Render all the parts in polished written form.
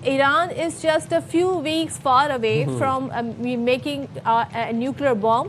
Iran is just a few weeks far away from making a nuclear bomb,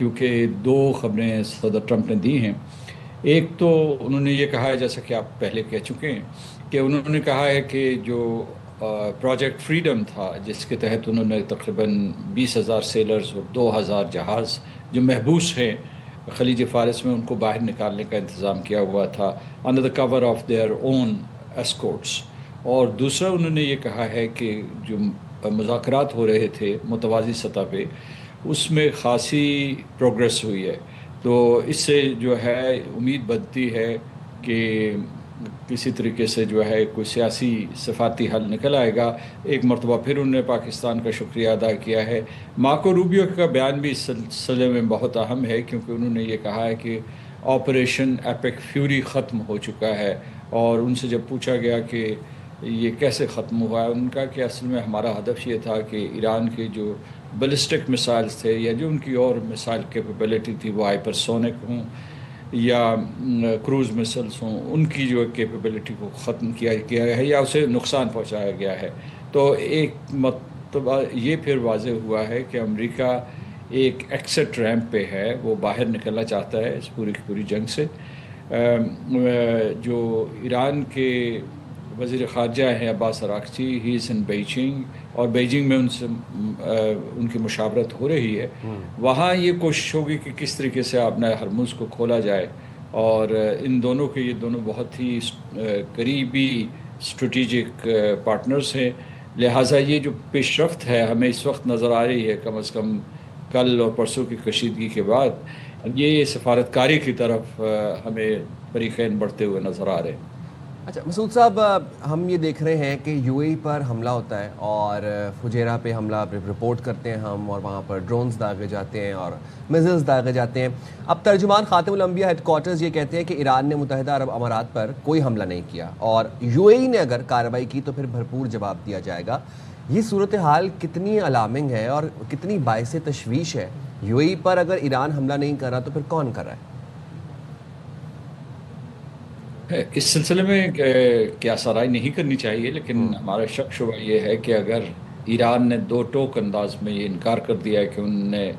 کیونکہ دو خبریں صدر Trump نے دی ہیں. ایک تو انہوں نے یہ کہا ہے، جیسا کہ آپ پہلے کہہ چکے ہیں، کہ انہوں نے کہا ہے کہ جو پروجیکٹ فریڈم تھا، جس کے تحت انہوں نے تقریباً 20,000 سیلرز اور 2,000 جہاز جو محبوس ہیں خلیج فارس میں، ان کو باہر نکالنے کا انتظام کیا ہوا تھا under the cover of their own escorts. اور دوسرا انہوں نے یہ کہا ہے کہ جو مذاکرات ہو رہے تھے متوازی سطح پہ، اس میں خاصی پروگریس ہوئی ہے. تو اس سے جو ہے امید بنتی ہے کہ کسی طریقے سے جو ہے کوئی سیاسی صفاتی حل نکل آئے گا. ایک مرتبہ پھر انہوں نے پاکستان کا شکریہ ادا کیا ہے. مارکو روبیو کا بیان بھی اس سلسلے میں بہت اہم ہے، کیونکہ انہوں نے یہ کہا ہے کہ آپریشن ایپک فیوری ختم ہو چکا ہے. اور ان سے جب پوچھا گیا کہ یہ کیسے ختم ہوا ہے، ان کا کہ اصل میں ہمارا ہدف یہ تھا کہ ایران کے جو بلسٹک مسائلز تھے یا جو ان کی اور مسائل کیپیبلٹی تھی، وہ ہائپرسونک ہوں یا کروز مسلس ہوں، ان کی جو کیپیبلٹی کو ختم کیا گیا ہے یا اسے نقصان پہنچایا گیا ہے. تو ایک مرتبہ یہ پھر واضح ہوا ہے کہ امریکہ ایک ایکسٹ ریمپ پہ ہے، وہ باہر نکلنا چاہتا ہے اس پوری کی پوری جنگ سے. جو ایران کے وزیر خارجہ ہیں عباس اراغچی، ہی از ان بیجنگ، اور بیجنگ میں ان کی مشاورت ہو رہی ہے. وہاں یہ کوشش ہوگی کہ کس طریقے سے آبنہ ہرمز کو کھولا جائے. اور ان دونوں کے یہ دونوں بہت ہی قریبی اسٹریٹجک پارٹنرز ہیں. لہٰذا یہ جو پیش رفت ہے ہمیں اس وقت نظر آ رہی ہے، کم از کم کل اور پرسوں کی کشیدگی کے بعد، یہ سفارتکاری کی طرف ہمیں فریقین بڑھتے ہوئے نظر آ رہے ہیں. اچھا مسعود صاحب، ہم یہ دیکھ رہے ہیں کہ یو اے ای پر حملہ ہوتا ہے اور فجیرہ پہ حملہ رپورٹ کرتے ہیں ہم، اور وہاں پر ڈرونز داغے جاتے ہیں اور میزلز داغے جاتے ہیں. اب ترجمان خاتم الانبیاء ہیڈ کوارٹرز یہ کہتے ہیں کہ ایران نے متحدہ عرب امارات پر کوئی حملہ نہیں کیا، اور یو اے ای نے اگر کارروائی کی تو پھر بھرپور جواب دیا جائے گا. یہ صورتحال کتنی الارمنگ ہے اور کتنی باعث تشویش ہے؟ یو اے ای پر اگر ایران حملہ نہیں کر رہا تو پھر کون کر رہا ہے؟ اس سلسلے میں کیا سرائی نہیں کرنی چاہیے، لیکن ہمارا شک شبہ یہ ہے کہ اگر ایران نے دو ٹوک انداز میں یہ انکار کر دیا ہے کہ انہوں نے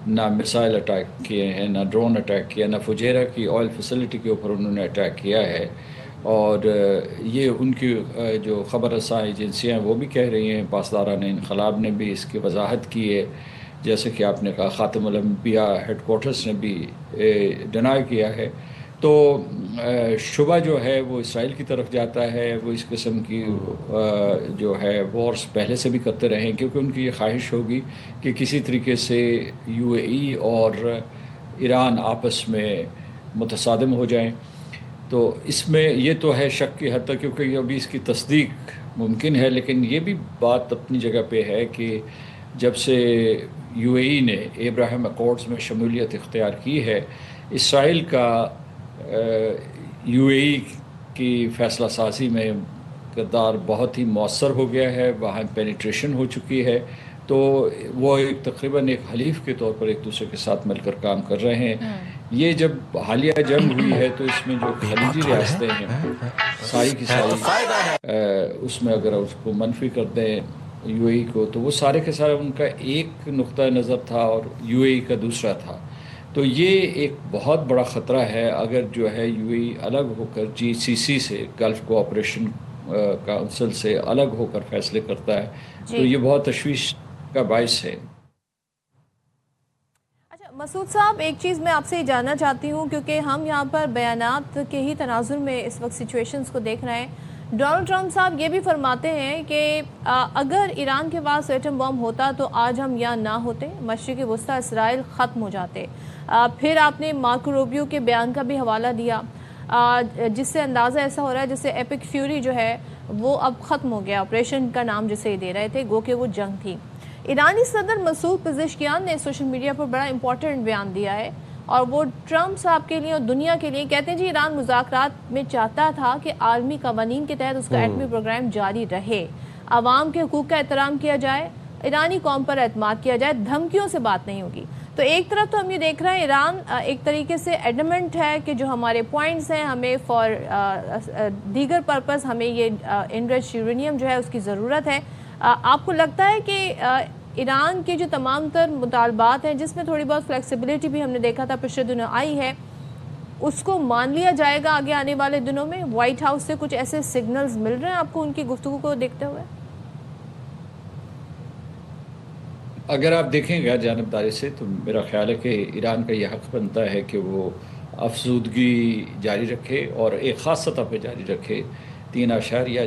نہ میسائل اٹیک کیے ہیں، نہ ڈرون اٹیک کیا، نہ فجیرہ کی آئل فیسلٹی کے اوپر انہوں نے اٹیک کیا ہے، اور یہ ان کی جو خبر رساں ایجنسیاں ہیں وہ بھی کہہ رہی ہیں، پاسداران انقلاب نے بھی اس کی وضاحت کی ہے، جیسے کہ آپ نے کہا خاتم الانبیاء ہیڈ کوارٹرز نے بھی ڈینائی کیا ہے. تو شبہ جو ہے وہ اسرائیل کی طرف جاتا ہے. وہ اس قسم کی جو ہے وارز پہلے سے بھی کرتے رہے ہیں، کیونکہ ان کی یہ خواہش ہوگی کہ کسی طریقے سے یو اے ای اور ایران آپس میں متصادم ہو جائیں. تو اس میں یہ تو ہے شک کی حد تک، کیونکہ ابھی اس کی تصدیق ممکن ہے، لیکن یہ بھی بات اپنی جگہ پہ ہے کہ جب سے یو اے ای نے ابراہیم اکارڈز میں شمولیت اختیار کی ہے، اسرائیل کا یو اے ای کی فیصلہ سازی میں کردار بہت ہی مؤثر ہو گیا ہے، وہاں پینیٹریشن ہو چکی ہے. تو وہ تقریباً ایک حلیف کے طور پر ایک دوسرے کے ساتھ مل کر کام کر رہے ہیں. یہ جب حالیہ جنگ ہوئی ہے تو اس میں جو خلیجی ریاستیں ہیں ساری کی ساری، اس میں اگر اس کو منفی کر دیں یو اے ای کو، تو وہ سارے کے سارے ان کا ایک نقطہ نظر تھا اور یو اے ای کا دوسرا تھا. تو یہ ایک بہت بڑا خطرہ ہے اگر جو ہے یو اے ای الگ ہو کر جی سی سی سے، گلف کوآپریشن کونسل سے الگ ہو کر فیصلے کرتا ہے، تو یہ بہت تشویش کا باعث ہے. اچھا مسعود صاحب، ایک چیز میں آپ سے جاننا چاہتی ہوں، کیونکہ ہم یہاں پر بیانات کے ہی تناظر میں اس وقت سچویشنز کو دیکھ رہے ہیں. ڈونلڈ ٹرمپ صاحب یہ بھی فرماتے ہیں کہ اگر ایران کے پاس ایٹم بم ہوتا تو آج ہم یہاں نہ ہوتے، مشرق وسطی اسرائیل ختم ہو جاتے. پھر آپ نے مارکو روبیو کے بیان کا بھی حوالہ دیا، جس سے اندازہ ایسا ہو رہا ہے جیسے ایپک فیوری جو ہے وہ اب ختم ہو گیا، آپریشن کا نام جسے دے رہے تھے، گو کہ وہ جنگ تھی. ایرانی صدر مسعود پزشکیان نے سوشل میڈیا پر بڑا امپورٹنٹ بیان دیا ہے، اور وہ ٹرمپ صاحب کے لیے اور دنیا کے لیے کہتے ہیں جی ایران مذاکرات میں چاہتا تھا کہ عالمی قوانین کے تحت اس کا ایٹمی پروگرام جاری رہے، عوام کے حقوق کا احترام کیا جائے، ایرانی قوم پر اعتماد کیا جائے، دھمکیوں سے بات نہیں ہوگی. تو ایک طرف تو ہم یہ دیکھ رہے ہیں ایران ایک طریقے سے ایڈمنٹ ہے کہ جو ہمارے پوائنٹس ہیں ہمیں فار دیگر پرپز ہمیں یہ انریچ یورینیم جو ہے اس کی ضرورت ہے. آپ کو لگتا ہے کہ ایران کے جو تمام تر مطالبات ہیں جس میں تھوڑی بہت فلیکسیبلٹی بھی ہم نے دیکھا تھا پچھلے دنوں آئی ہے، اس کو مان لیا جائے گا آگے آنے والے دنوں میں؟ وائٹ ہاؤس سے کچھ ایسے سگنلز مل رہے ہیں آپ کو ان کی گفتگو کو دیکھتے ہوئے؟ اگر آپ دیکھیں غیر جانبداری سے تو میرا خیال ہے کہ ایران کا یہ حق بنتا ہے کہ وہ افزودگی جاری رکھے اور ایک خاص سطح پہ جاری رکھے. 3.6% یا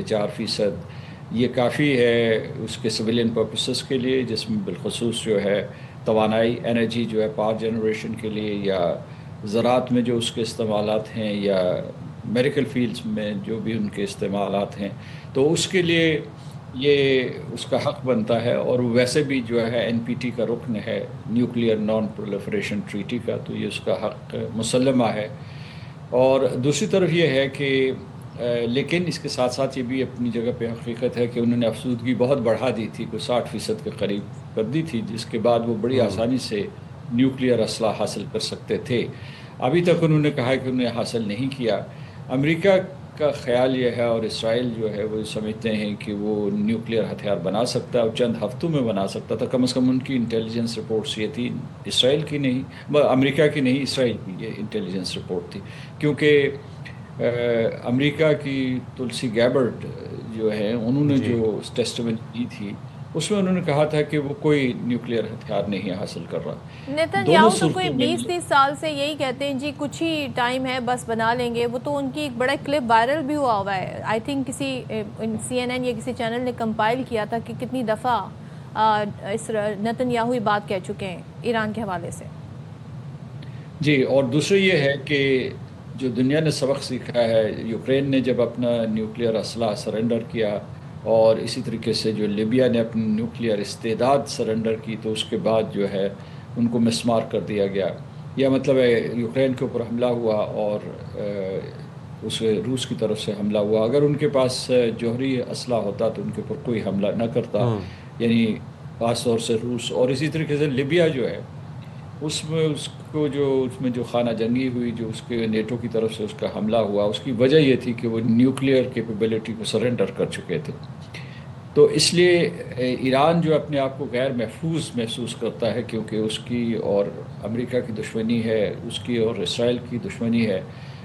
4% یہ کافی ہے اس کے سویلین پرپسز کے لیے، جس میں بالخصوص جو ہے توانائی انرجی جو ہے پاور جنریشن کے لیے، یا زراعت میں جو اس کے استعمالات ہیں، یا میڈیکل فیلڈز میں جو بھی ان کے استعمالات ہیں، تو اس کے لیے یہ اس کا حق بنتا ہے. اور ویسے بھی جو ہے NPT کا رکن ہے، نیوکلیئر نان پرولیفریشن ٹریٹی کا، تو یہ اس کا حق مسلمہ ہے. اور دوسری طرف یہ ہے کہ لیکن اس کے ساتھ ساتھ یہ بھی اپنی جگہ پہ حقیقت ہے کہ انہوں نے افزودگی بہت بڑھا دی تھی، کوئی 60% کے قریب کر دی تھی، جس کے بعد وہ بڑی آسانی سے نیوکلیئر اسلحہ حاصل کر سکتے تھے. ابھی تک انہوں نے کہا ہے کہ انہوں نے حاصل نہیں کیا. امریکہ کا خیال یہ ہے، اور اسرائیل جو ہے وہ سمجھتے ہیں کہ وہ نیوکلیئر ہتھیار بنا سکتا ہے، اور چند ہفتوں میں بنا سکتا تھا. کم از کم ان کی انٹیلیجنس رپورٹس یہ تھی، اسرائیل کی نہیں، امریکہ کی نہیں، اسرائیل کی یہ انٹیلیجنس رپورٹ تھی. کیونکہ امریکہ کی تلسی گیبرڈ جو ہے، انہوں نے جو ٹیسٹمنی دی تھی اس میں انہوں نے کہا تھا کہ وہ کوئی نیوکلیئر ہتھیار نہیں حاصل کر رہا. نیتن یاہو تو کوئی 20-30 سال سے یہی کہتے ہیں جی کچھ ہی ٹائم ہے بس بنا لیں گے. وہ تو ان کی ایک بڑا کلپ وائرل بھی ہوا ہے، آئی تھنک کسی CNN یا کسی چینل نے کمپائل کیا تھا کہ کتنی دفعہ اس نیتن یاہو یہ بات کہہ چکے ہیں ایران کے حوالے سے. جی، اور دوسری یہ ہے کہ جو دنیا نے سبق سیکھا ہے، یوکرین نے جب اپنا نیوکلیئر اسلحہ سرنڈر کیا، اور اسی طریقے سے جو لیبیا نے اپنی نیوکلیئر استعداد سرنڈر کی، تو اس کے بعد جو ہے ان کو مسمار کر دیا گیا. یا مطلب ہے یوکرین کے اوپر حملہ ہوا اور اس روس کی طرف سے حملہ ہوا. اگر ان کے پاس جوہری اسلحہ ہوتا تو ان کے اوپر کوئی حملہ نہ کرتا، یعنی خاص طور سے روس. اور اسی طریقے سے لیبیا جو ہے اس میں جو خانہ جنگی ہوئی، جو اس کے نیٹو کی طرف سے اس کا حملہ ہوا، اس کی وجہ یہ تھی کہ وہ نیوکلیئر کیپیبلٹی کو سرنڈر کر چکے تھے. تو اس لیے ایران جو اپنے آپ کو غیر محفوظ محسوس کرتا ہے، کیونکہ اس کی اور امریکہ کی دشمنی ہے، اس کی اور اسرائیل کی دشمنی ہے،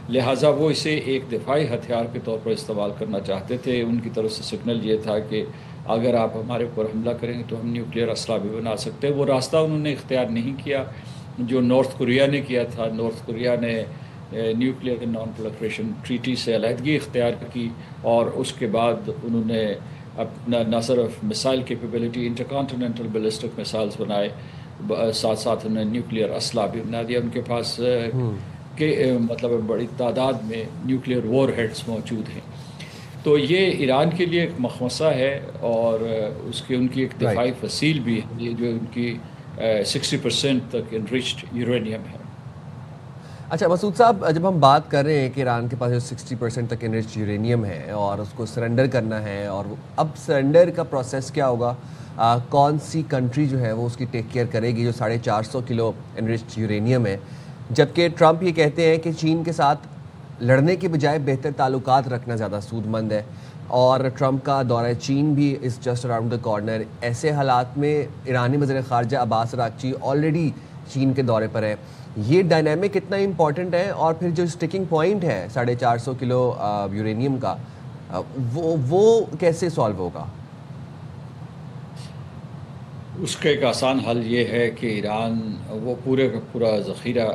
لہٰذا وہ اسے ایک دفاعی ہتھیار کے طور پر استعمال کرنا چاہتے تھے. ان کی طرف سے سگنل یہ تھا کہ اگر آپ ہمارے اوپر حملہ کریں گے تو ہم نیوکلیئر اسلحہ بھی بنا سکتے ہیں. وہ راستہ انہوں نے اختیار نہیں کیا جو نارتھ کوریا نے کیا تھا. نارتھ کوریا نے نیوکلیئر نان پرولیفریشن ٹریٹی سے علیحدگی اختیار کی، اور اس کے بعد انہوں نے اپنا نہ صرف مسائل کیپیبلٹی، انٹرکانٹیننٹل بیلسٹک میسائلز بنائے، ساتھ ساتھ انہوں نے نیوکلیئر اسلحہ بھی بنا دیا. ان کے پاس مطلب بڑی تعداد میں نیوکلیئر وار ہیڈز موجود ہیں. تو یہ ایران کے لیے ایک مخمصہ ہے، اور ان کی ایک دفاعی فصیل بھی ہے، یہ جو ان کی 60% تک انریچڈ یورینیم ہے. اچھا مسعود صاحب، جب ہم بات کر رہے ہیں کہ ایران کے پاس جو 60% تک انریچڈ یورینیم ہے اور اس کو سرنڈر کرنا ہے، اور اب سرنڈر کا پروسیس کیا ہوگا، کون سی کنٹری جو ہے وہ اس کی ٹیک کیئر کرے گی جو 450 کلو انریچڈ یورینیم ہے، جبکہ ٹرمپ یہ کہتے ہیں کہ چین کے ساتھ لڑنے کے بجائے بہتر تعلقات رکھنا زیادہ سود مند ہے، اور ٹرمپ کا دورہ چین بھی is just around the corner. ایسے حالات میں ایرانی وزیر خارجہ عباس اراغچی آلریڈی چین کے دورے پر ہے. یہ ڈائنامک کتنا امپورٹنٹ ہے، اور پھر جو اسٹیکنگ پوائنٹ ہے 450 کلو یورینیم کا، وہ کیسے سالو ہوگا؟ اس کا ایک آسان حل یہ ہے کہ ایران وہ پورے کا پورا ذخیرہ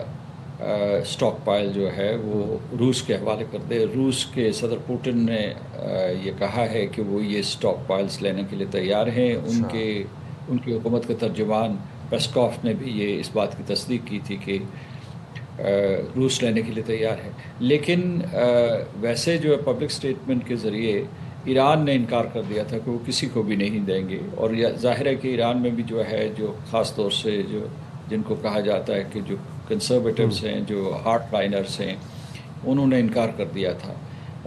اسٹاک پائل جو ہے وہ روس کے حوالے کر دے. روس کے صدر پوٹن نے یہ کہا ہے کہ وہ یہ اسٹاک پائلز لینے کے لیے تیار ہیں. ان کی حکومت کا ترجمان پیسکوف نے بھی یہ اس بات کی تصدیق کی تھی کہ روس لینے کے لیے تیار ہے. لیکن ویسے جو ہے پبلک سٹیٹمنٹ کے ذریعے ایران نے انکار کر دیا تھا کہ وہ کسی کو بھی نہیں دیں گے. اور ظاہر ہے کہ ایران میں بھی جو ہے جو خاص طور سے جن کو کہا جاتا ہے کہ جو کنسرویٹوز ہیں، جو ہارڈ لائنرز ہیں، انہوں نے انکار کر دیا تھا.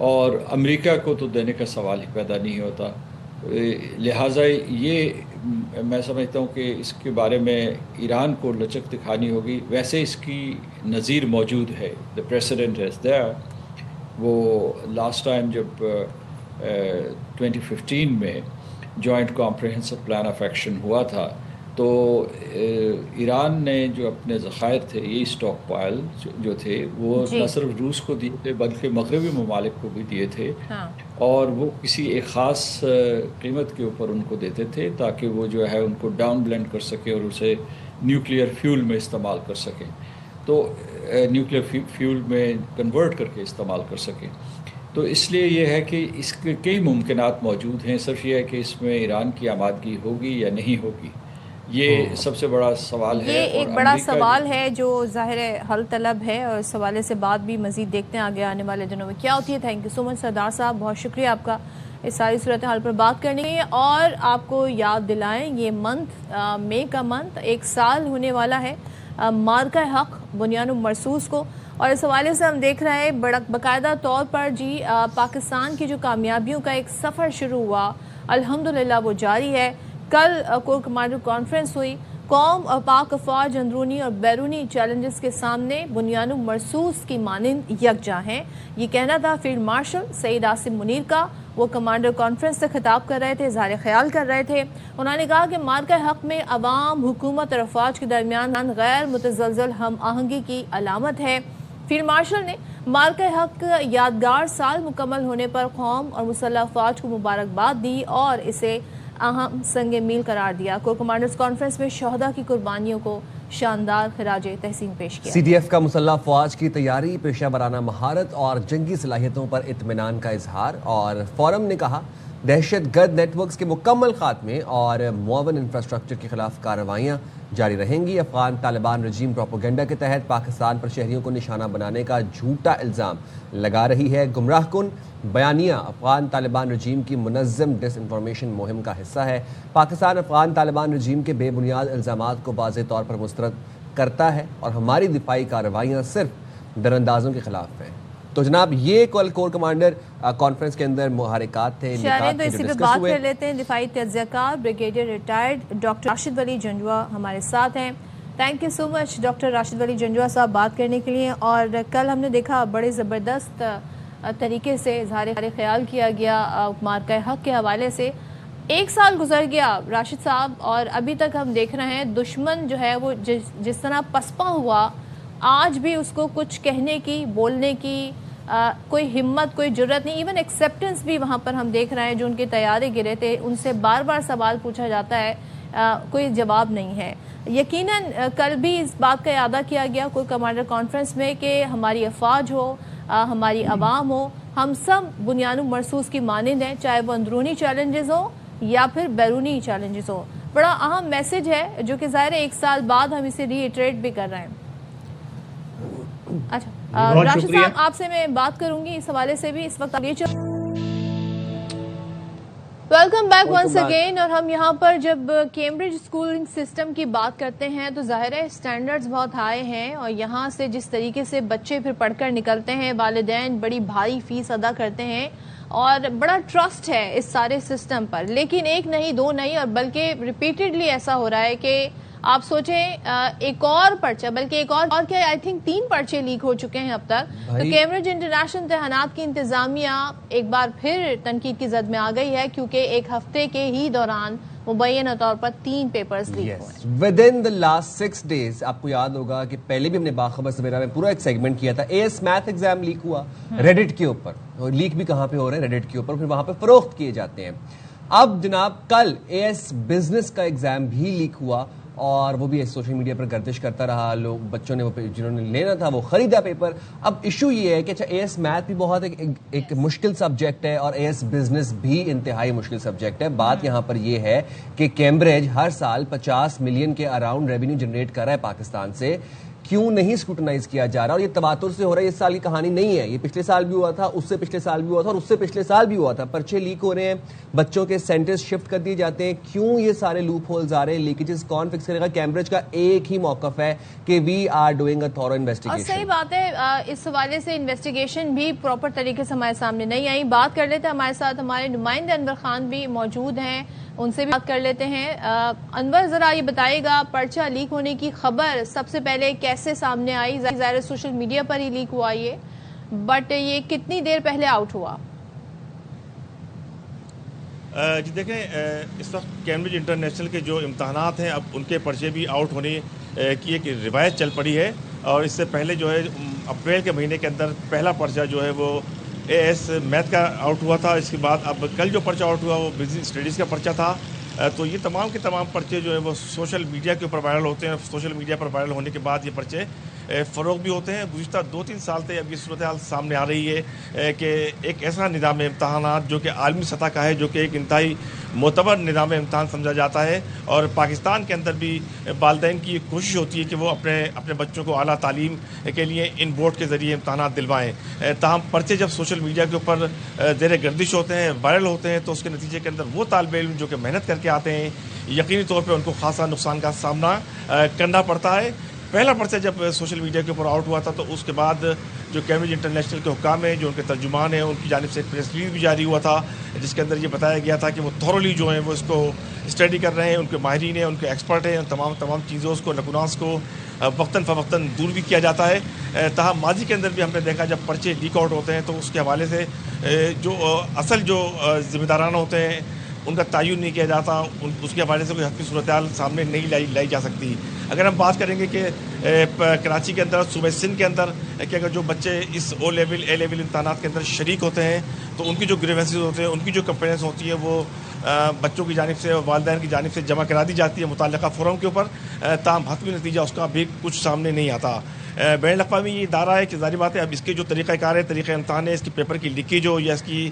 اور امریکہ کو تو دینے کا سوال ہی پیدا نہیں ہوتا. لہٰذا یہ میں سمجھتا ہوں کہ اس کے بارے میں ایران کو لچک دکھانی ہوگی. ویسے اس کی نظیر موجود ہے، دا پریسیڈنٹ از دیئر. وہ لاسٹ ٹائم جب 2015 میں joint comprehensive plan of action ہوا تھا، تو ایران نے جو اپنے ذخائر تھے، یہ اسٹاک پائل جو تھے، وہ نہ صرف روس کو دیے تھے بلکہ مغربی ممالک کو بھی دیے تھے، اور وہ کسی ایک خاص قیمت کے اوپر ان کو دیتے تھے تاکہ وہ جو ہے ان کو ڈاؤن بلینڈ کر سکے اور اسے نیوکلیئر فیول میں استعمال کر سکیں، تو نیوکلیئر فیول میں کنورٹ کر کے استعمال کر سکیں۔ تو اس لیے یہ ہے کہ اس کے کئی ممکنات موجود ہیں، صرف یہ ہے کہ اس میں ایران کی آمادگی ہوگی یا نہیں ہوگی، یہ سب سے بڑا سوال ہے۔ یہ ایک بڑا سوال ہے جو ظاہر حل طلب ہے، اور اس حوالے سے بات بھی مزید دیکھتے ہیں آگے آنے والے دنوں میں کیا ہوتی ہے۔ تھینک یو سو مچ سردار صاحب، بہت شکریہ آپ کا اس ساری صورتحال پر بات کرنے کے لیے۔ اور آپ کو یاد دلائیں، یہ منتھ مئی کا منتھ 1 سال ہونے والا ہے مارکہ حق بنیان مرصوص کو، اور اس حوالے سے ہم دیکھ رہے ہیں باقاعدہ طور پر پاکستان کی جو کامیابیوں کا ایک سفر شروع ہوا، الحمدللہ وہ جاری ہے۔ کل کور کمانڈر کانفرنس ہوئی، قوم اور پاک افواج اندرونی اور بیرونی چیلنجز کے سامنے بنیان مرصوص کی مانند یکجا ہیں، یہ کہنا تھا فیلڈ مارشل سعید عاصم منیر کا۔ وہ کمانڈر کانفرنس سے خطاب کر رہے تھے، اظہار خیال کر رہے تھے۔ انہوں نے کہا کہ مارکہ حق میں عوام، حکومت اور افواج کے درمیان غیر متزلزل ہم آہنگی کی علامت ہے۔ فیلڈ مارشل نے مارکہ حق یادگار سال مکمل ہونے پر قوم اور مسلح افواج کو مبارکباد دی اور اسے اہم سنگ میل قرار دیا۔ کور کمانڈرز کانفرنس میں شہداء کی قربانیوں کو شاندار خراج تحسین پیش کیا۔ سی ڈی ایف کا مسلح افواج کی تیاری، پیشہ ورانہ مہارت اور جنگی صلاحیتوں پر اطمینان کا اظہار، اور فورم نے کہا دہشت گرد نیٹ ورکس کے مکمل خاتمے اور معاون انفراسٹرکچر کے خلاف کارروائیاں جاری رہیں گی۔ افغان طالبان رجیم پروپیگنڈا کے تحت پاکستان پر شہریوں کو نشانہ بنانے کا جھوٹا الزام لگا رہی ہے۔ گمراہ کن بیانیہ افغان طالبان رجیم کی منظم ڈس انفارمیشن مہم کا حصہ ہے۔ پاکستان افغان طالبان رجیم کے بے بنیاد الزامات کو واضح طور پر مسترد کرتا ہے اور ہماری دفاعی کارروائیاں صرف دراندازوں کے خلاف ہیں۔ تو جناب یہ کل کور کمانڈر کانفرنس کے اندر محرکات تھے، تو اسی پہ بات کر لیتے ہیں۔ دفاعی تجزیہ کار بریگیڈیئر ریٹائرڈ ڈاکٹر راشد ولی جنجوہ ہمارے ساتھ ہیں۔ Thank you so much doctor Rashid ولی جنجوہ صاحب بات کرنے کے لیے۔ اور کل ہم نے دیکھا بڑے زبردست طریقے سے اظہار خیال کیا گیا مارکہ حق کے حوالے سے۔ 1 سال گزر گیا راشد صاحب، اور ابھی تک ہم دیکھ رہے ہیں دشمن جو ہے وہ جس طرح پسپا ہوا، آج بھی اس کو کچھ کہنے کی، بولنے کی کوئی ہمت، کوئی جرت نہیں، ایون ایکسیپٹنس بھی وہاں پر ہم دیکھ رہے ہیں۔ جو ان کے طیارے گرے تھے ان سے بار بار سوال پوچھا جاتا ہے، کوئی جواب نہیں ہے۔ یقیناً کل بھی اس بات کا اعادہ کیا گیا کوئی کمانڈر کانفرنس میں کہ ہماری افواج ہو، ہماری عوام ہو، ہم سب بنیان مرصوص کی مانند ہیں، چاہے وہ اندرونی چیلنجز ہو یا پھر بیرونی چیلنجز ہو۔ بڑا اہم میسج ہے جو کہ ظاہر 1 سال بعد ہم اسے ری ایٹریٹ بھی کر رہے ہیں۔ اچھا راشد صاحب، آپ سے میں بات کروں گی اس حوالے سے بھی۔ اس وقت ویلکم بیک ونس اگین۔ اور ہم یہاں پر جب کیمبرج اسکولنگ سسٹم کی بات کرتے ہیں تو ظاہر ہے اسٹینڈرڈز بہت ہائی ہیں، اور یہاں سے جس طریقے سے بچے پھر پڑھ کر نکلتے ہیں، والدین بڑی بھاری فیس ادا کرتے ہیں اور بڑا ٹرسٹ ہے اس سارے سسٹم پر۔ لیکن 1 نہیں 2 نہیں، اور بلکہ ریپیٹڈلی ایسا ہو رہا ہے کہ آپ سوچیں ایک اور پرچہ، بلکہ ایک اور کیا، آئی تھنک 3 پرچے لیک ہو چکے ہیں اب تک۔ تو کیمبرج انٹرنیشنل امتحانات کی انتظامیہ ایک بار پھر تنقید کی زد میں آ گئی ہے، کیونکہ 1 ہفتے کے ہی دوران مبینہ طور پر 3 پیپرز لیک ہوئے with in the last 6 days۔ آپ کو یاد ہوگا کہ پہلے بھی ہم نے باخبر سویرا میں پورا ایک سیگمنٹ کیا تھا، AS میتھ ایگزام لیک ہوا ریڈٹ کے اوپر، اور لیک بھی کہاں پہ ہو رہے ہیں؟ ریڈٹ کے اوپر، پھر وہاں پہ فروخت کیے جاتے ہیں۔ اب جناب کل AS بزنس کا ایگزام بھی لیک ہوا، اور وہ بھی سوشل میڈیا پر گردش کرتا رہا، لوگ بچوں نے وہ جنہوں نے لینا تھا وہ خریدا پیپر۔ اب ایشو یہ ہے کہ اچھا AS میتھ بھی بہت ایک مشکل سبجیکٹ ہے، اور AS بزنس بھی انتہائی مشکل سبجیکٹ ہے۔ بات یہاں پر یہ ہے کہ کیمبرج ہر سال 50 ملین کے اراؤنڈ ریونیو جنریٹ کر رہا ہے پاکستان سے، کیوں نہیں اسکروٹنائز کیا جا رہا؟ اور یہ تواتر سے ہو رہا ہے، اس سال کی کہانی نہیں ہے، یہ پچھلے سال بھی ہوا تھا، اس سے پچھلے سال بھی ہوا تھا، اور اس سے پچھلے سال بھی ہوا تھا۔ پرچے لیک ہو رہے ہیں، بچوں کے سینٹرز شفٹ کر دیے جاتے ہیں، کیوں یہ سارے لوپ ہولز آ رہے ہیں؟ لیکیجز کون فکس کرے گا؟ کیمبرج کا ایک ہی موقف ہے کہ we are doing a thorough investigation. اور صحیح بات ہے، اس حوالے سے انویسٹیگیشن بھی پراپر طریقے سے ہمارے سامنے نہیں آئی۔ بات کر لیتے ہیں، ہمارے ساتھ ہمارے نمائندے انور خان بھی موجود ہیں، ان سے بھی بات کر لیتے ہیں۔ انور، ذرا یہ بتائیے گا پرچہ لیک ہونے کی خبر سب سے پہلے کیسے سامنے آئی؟ ظاہر سوشل میڈیا پر ہی لیک ہوا یہ، بٹ یہ کتنی دیر پہلے آؤٹ ہوا؟ جی دیکھیں اس وقت کیمبرج انٹرنیشنل کے جو امتحانات ہیں اب ان کے پرچے بھی آؤٹ ہونے کی ایک روایت چل پڑی ہے، اور اس سے پہلے جو ہے اپریل کے مہینے کے اندر پہلا پرچہ جو ہے وہ AS میتھ کا آؤٹ ہوا تھا. اس کے بعد اب کل جو پرچہ آؤٹ ہوا وہ بزنس اسٹڈیز کا پرچہ تھا. تو یہ تمام کے تمام پرچے جو ہے وہ سوشل میڈیا کے اوپر وائرل ہوتے ہیں. سوشل میڈیا پر وائرل ہونے کے بعد یہ پرچے فروغ بھی ہوتے ہیں. گزشتہ 2-3 سال سے اب یہ صورتحال سامنے آ رہی ہے کہ ایک ایسا نظام امتحانات جو کہ عالمی سطح کا ہے، جو کہ ایک انتہائی معتبر نظام امتحان سمجھا جاتا ہے، اور پاکستان کے اندر بھی والدین کی کوشش ہوتی ہے کہ وہ اپنے بچوں کو اعلیٰ تعلیم کے لیے ان بورڈ کے ذریعے امتحانات دلوائیں. تاہم پرچے جب سوشل میڈیا کے اوپر زیر گردش ہوتے ہیں، وائرل ہوتے ہیں، تو اس کے نتیجے کے اندر وہ طالب علم جو کہ محنت کر کے آتے ہیں، یقینی طور پہ ان کو خاصا نقصان کا سامنا کرنا پڑتا ہے. پہلا پرچہ جب سوشل میڈیا کے اوپر آؤٹ ہوا تھا تو اس کے بعد جو کیمبرج انٹرنیشنل کے حکام ہیں، جو ان کے ترجمان ہیں، ان کی جانب سے ایک پریس ریلیز بھی جاری ہوا تھا جس کے اندر یہ بتایا گیا تھا کہ وہ تھورولی جو ہیں وہ اس کو اسٹڈی کر رہے ہیں، ان کے ماہرین ہیں، ان کے ایکسپرٹ ہیں، ان تمام چیزوں کو نقص کو وقتاً فوقتاً دور بھی کیا جاتا ہے. تاہم ماضی کے اندر بھی ہم نے دیکھا جب پرچے لیک آؤٹ ہوتے ہیں تو اس کے حوالے سے جو اصل جو ذمہ داران ہوتے ہیں ان کا تعین نہیں کیا جاتا، اس کے حوالے سے کوئی حقیقی صورتحال سامنے نہیں لائی جا سکتی. اگر ہم بات کریں گے کہ کراچی کے اندر، صوبہ سندھ کے اندر کہ اگر جو بچے اس اے لیول امتحانات کے اندر شریک ہوتے ہیں تو ان کی جو گریوینسز ہوتے ہیں، ان کی جو کمپلینس ہوتی ہے وہ بچوں کی جانب سے، والدین کی جانب سے جمع کرا دی جاتی ہے متعلقہ فورم کے اوپر. تاہم حتمی نتیجہ اس کا بھی کچھ سامنے نہیں آتا. بین الاقوامی یہ ادارہ ہے کہ ظاہر بات ہے اب اس کے جو طریقہ کار ہے، طریقہ امتحان ہے، اس کی پیپر کی لیکیج ہو یا اس کی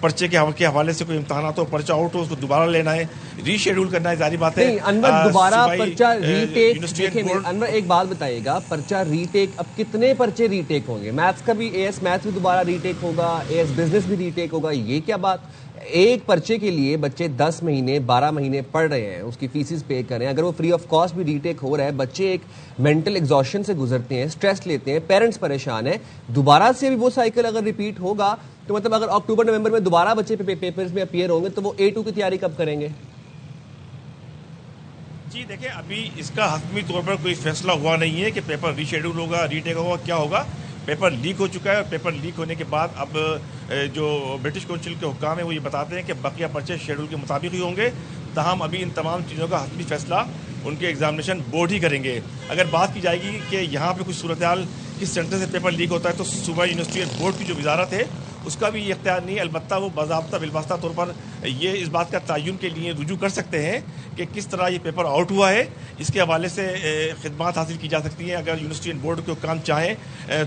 پرچے کے حوالے سے کوئی امتحانات ہو، پرچہ آؤٹ ہو، اس کو دوبارہ لینا ہے، ری شیڈول کرنا ہے. ظاہر بات ہے انور دوبارہ پرچہ ری ٹیک، دیکھیں انور ایک بات بتائیے گا، پرچہ ری ٹیک اب کتنے پرچے ری ٹیک ہوں گے؟ میتھس کا بھی AS میتھس بھی دوبارہ ری ٹیک ہوگا، AS بزنس بھی ری ٹیک ہوگا، یہ کیا بات؟ ایک پرچے کے لیے بچے 10 مہینے 12 مہینے پڑھ رہے ہیں، اس کی فیسز پے کر رہے ہیں. اگر وہ فری آف کاسٹ بھی ری ٹیک ہو رہا ہے، بچے ایک مینٹل ایگزاشن سے گزرتے ہیں، سٹریس لیتے ہیں، پیرنٹس پریشان ہیں. دوبارہ سے بھی وہ سائیکل اگر ریپیٹ ہوگا تو مطلب اگر اکتوبر نومبر میں دوبارہ بچے پیپرز میں اپیئر ہوں گے تو وہ A2 کی تیاری کب کریں گے؟ جی دیکھیں ابھی اس کا حتمی طور پر کوئی فیصلہ ہوا نہیں ہے کہ پیپر ری شیڈول ہوگا، ری ٹیک ہوگا، کیا ہوگا. پیپر لیک ہو چکا ہے، اور پیپر لیک ہونے کے بعد اب جو برٹش کونسل کے حکام ہیں وہ یہ بتاتے ہیں کہ بقیہ پرچے شیڈول کے مطابق ہی ہوں گے. تاہم ابھی ان تمام چیزوں کا حتمی فیصلہ ان کے ایگزامینیشن بورڈ ہی کریں گے. اگر بات کی جائے گی کہ یہاں پہ کچھ صورتحال کس سینٹر سے پیپر لیک ہوتا ہے تو صوبہ یونیورسٹی بورڈ کی جو وزارت ہے اس کا بھی یہ اختیار نہیں ہے. البتہ وہ باضابطہ بالواسطہ طور پر یہ اس بات کا تعین کے لیے رجوع کر سکتے ہیں کہ کس طرح یہ پیپر آؤٹ ہوا ہے. اس کے حوالے سے خدمات حاصل کی جا سکتی ہیں. اگر یونیورسٹی بورڈ کے حکام چاہیں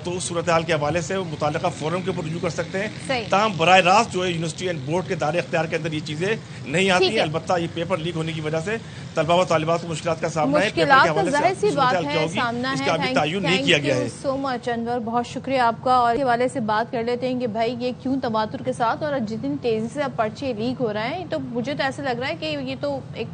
تو اس صورتحال کے حوالے سے متعلقہ فورم کے اوپر رجوع کر سکتے ہیں. تاہم براہ راست جو ہے یونیورسٹی بورڈ کے دائرے اختیار کے اندر یہ چیزیں نہیں آتی ہیں. البتہ یہ پیپر لیک ہونے کی وجہ سے طلبہ و طالبات کو مشکلات کا سامنا ہے. پیپر کے حوالے سے صورتحال کیا ہوگی اس کا ابھی تعین نہیں کیا گیا ہے. سو مچ انور، بہت شکریہ آپ کا. اور اس حوالے سے بات کر لیتے ہیں کہ بھائی یہ کیوں تواتر کے ساتھ اور جتنی تیزی سے اب پرچے لیک ہو رہے ہیں، تو مجھے تو ایسا لگ رہا ہے کہ یہ تو ایک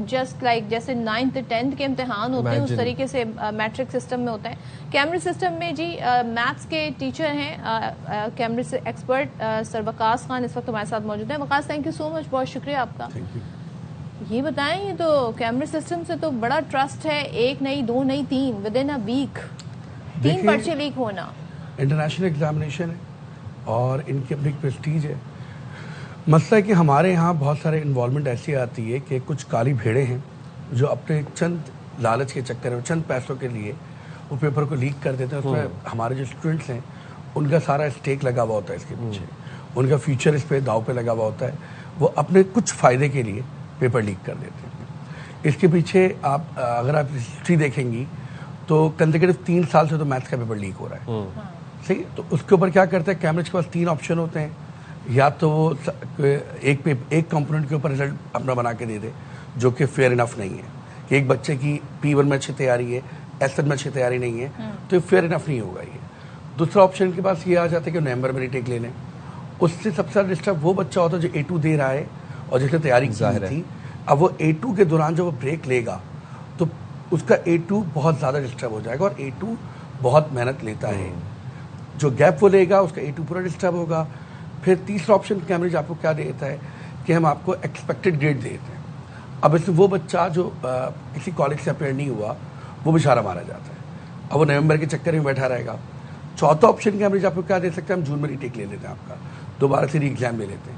جسٹ لائک جیسے 9th 10th کے امتحان ہوتے ہیں اس طریقے سے میٹرک سسٹم میں ہوتا ہے. کیمبرج سسٹم میں جی میتھس کے ٹیچر ہیں کیمبرج سے ایکسپرٹ سر وقاص خان اس وقت ہمارے ساتھ موجود ہیں. وقاص تھینک یو سو مچ، بہت شکریہ آپ کا. یہ بتائیں، یہ تو کیمبرج سسٹم سے تو بڑا ٹرسٹ ہے، 1 نہیں 2 نہیں 3 ود ان اے ویک 3 پرچے لیک ہونا. انٹرنیشنل ایگزامینیشن ہے اور ان کی اپنی پریسٹیج ہے. مسئلہ ہے کہ ہمارے یہاں بہت سارے انوالومنٹ ایسی آتی ہے کہ کچھ کالی بھیڑیں ہیں جو اپنے چند لالچ کے چکر میں، چند پیسوں کے لیے وہ پیپر کو لیک کر دیتے ہیں. اس میں ہمارے جو اسٹوڈنٹس ہیں ان کا سارا اسٹیک لگا ہوا ہوتا ہے اس کے پیچھے، ان کا فیوچر اس پہ داؤ پہ لگا ہوا ہوتا ہے. وہ اپنے کچھ فائدے کے لیے پیپر لیک کر دیتے ہیں. اس کے پیچھے آپ اگر آپ ہسٹری دیکھیں گی تو کنزیکٹو 3 سال سے تو میتھس کا پیپر لیک ہو رہا ہے. صحیح، تو اس کے اوپر کیا کرتا ہے کیمبرج کے پاس 3 آپشن ہوتے ہیں. یا تو وہ ایک کمپوننٹ کے اوپر رزلٹ اپنا بنا کے دے دے جو کہ فیئر انف نہیں ہے، کہ ایک بچے کی P1 میں اچھی تیاری ہے، S1 میں اچھی تیاری نہیں ہے، تو یہ فیئر انف نہیں ہوگا. یہ دوسرا آپشن کے پاس یہ آ جاتا ہے کہ نومبر میں ری ٹیک لے لیں. اس سے سب سے زیادہ ڈسٹرب وہ بچہ ہوتا ہے جو A2 دے رہا ہے اور جس نے تیاری کی تھی. اب وہ A2 کے دوران جب وہ بریک لے گا تو اس کا A2 بہت زیادہ ڈسٹرب ہو جائے گا، اور A2 بہت محنت لیتا ہے. جو گیپ وہ لے گا اس کا A2 پورا ڈسٹرب ہوگا. پھر تیسرا آپشن کیمبرج آپ کو کیا دیتا ہے کہ ہم آپ کو ایکسپیکٹڈ گریڈ دیتے ہیں. اب اس میں وہ بچہ جو کسی کالج سے اپیئر نہیں ہوا وہ بشارہ مارا جاتا ہے، اب وہ نومبر کے چکر میں بیٹھا رہے گا. چوتھا آپشن کیمبرج آپ کو کیا دے سکتے ہیں، ہم جون میں ری ٹیک لے لیتے ہیں، آپ کا دوبارہ سے ری ایگزام لے لیتے ہیں.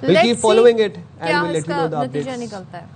We'll keep following it and we'll let you know the updates.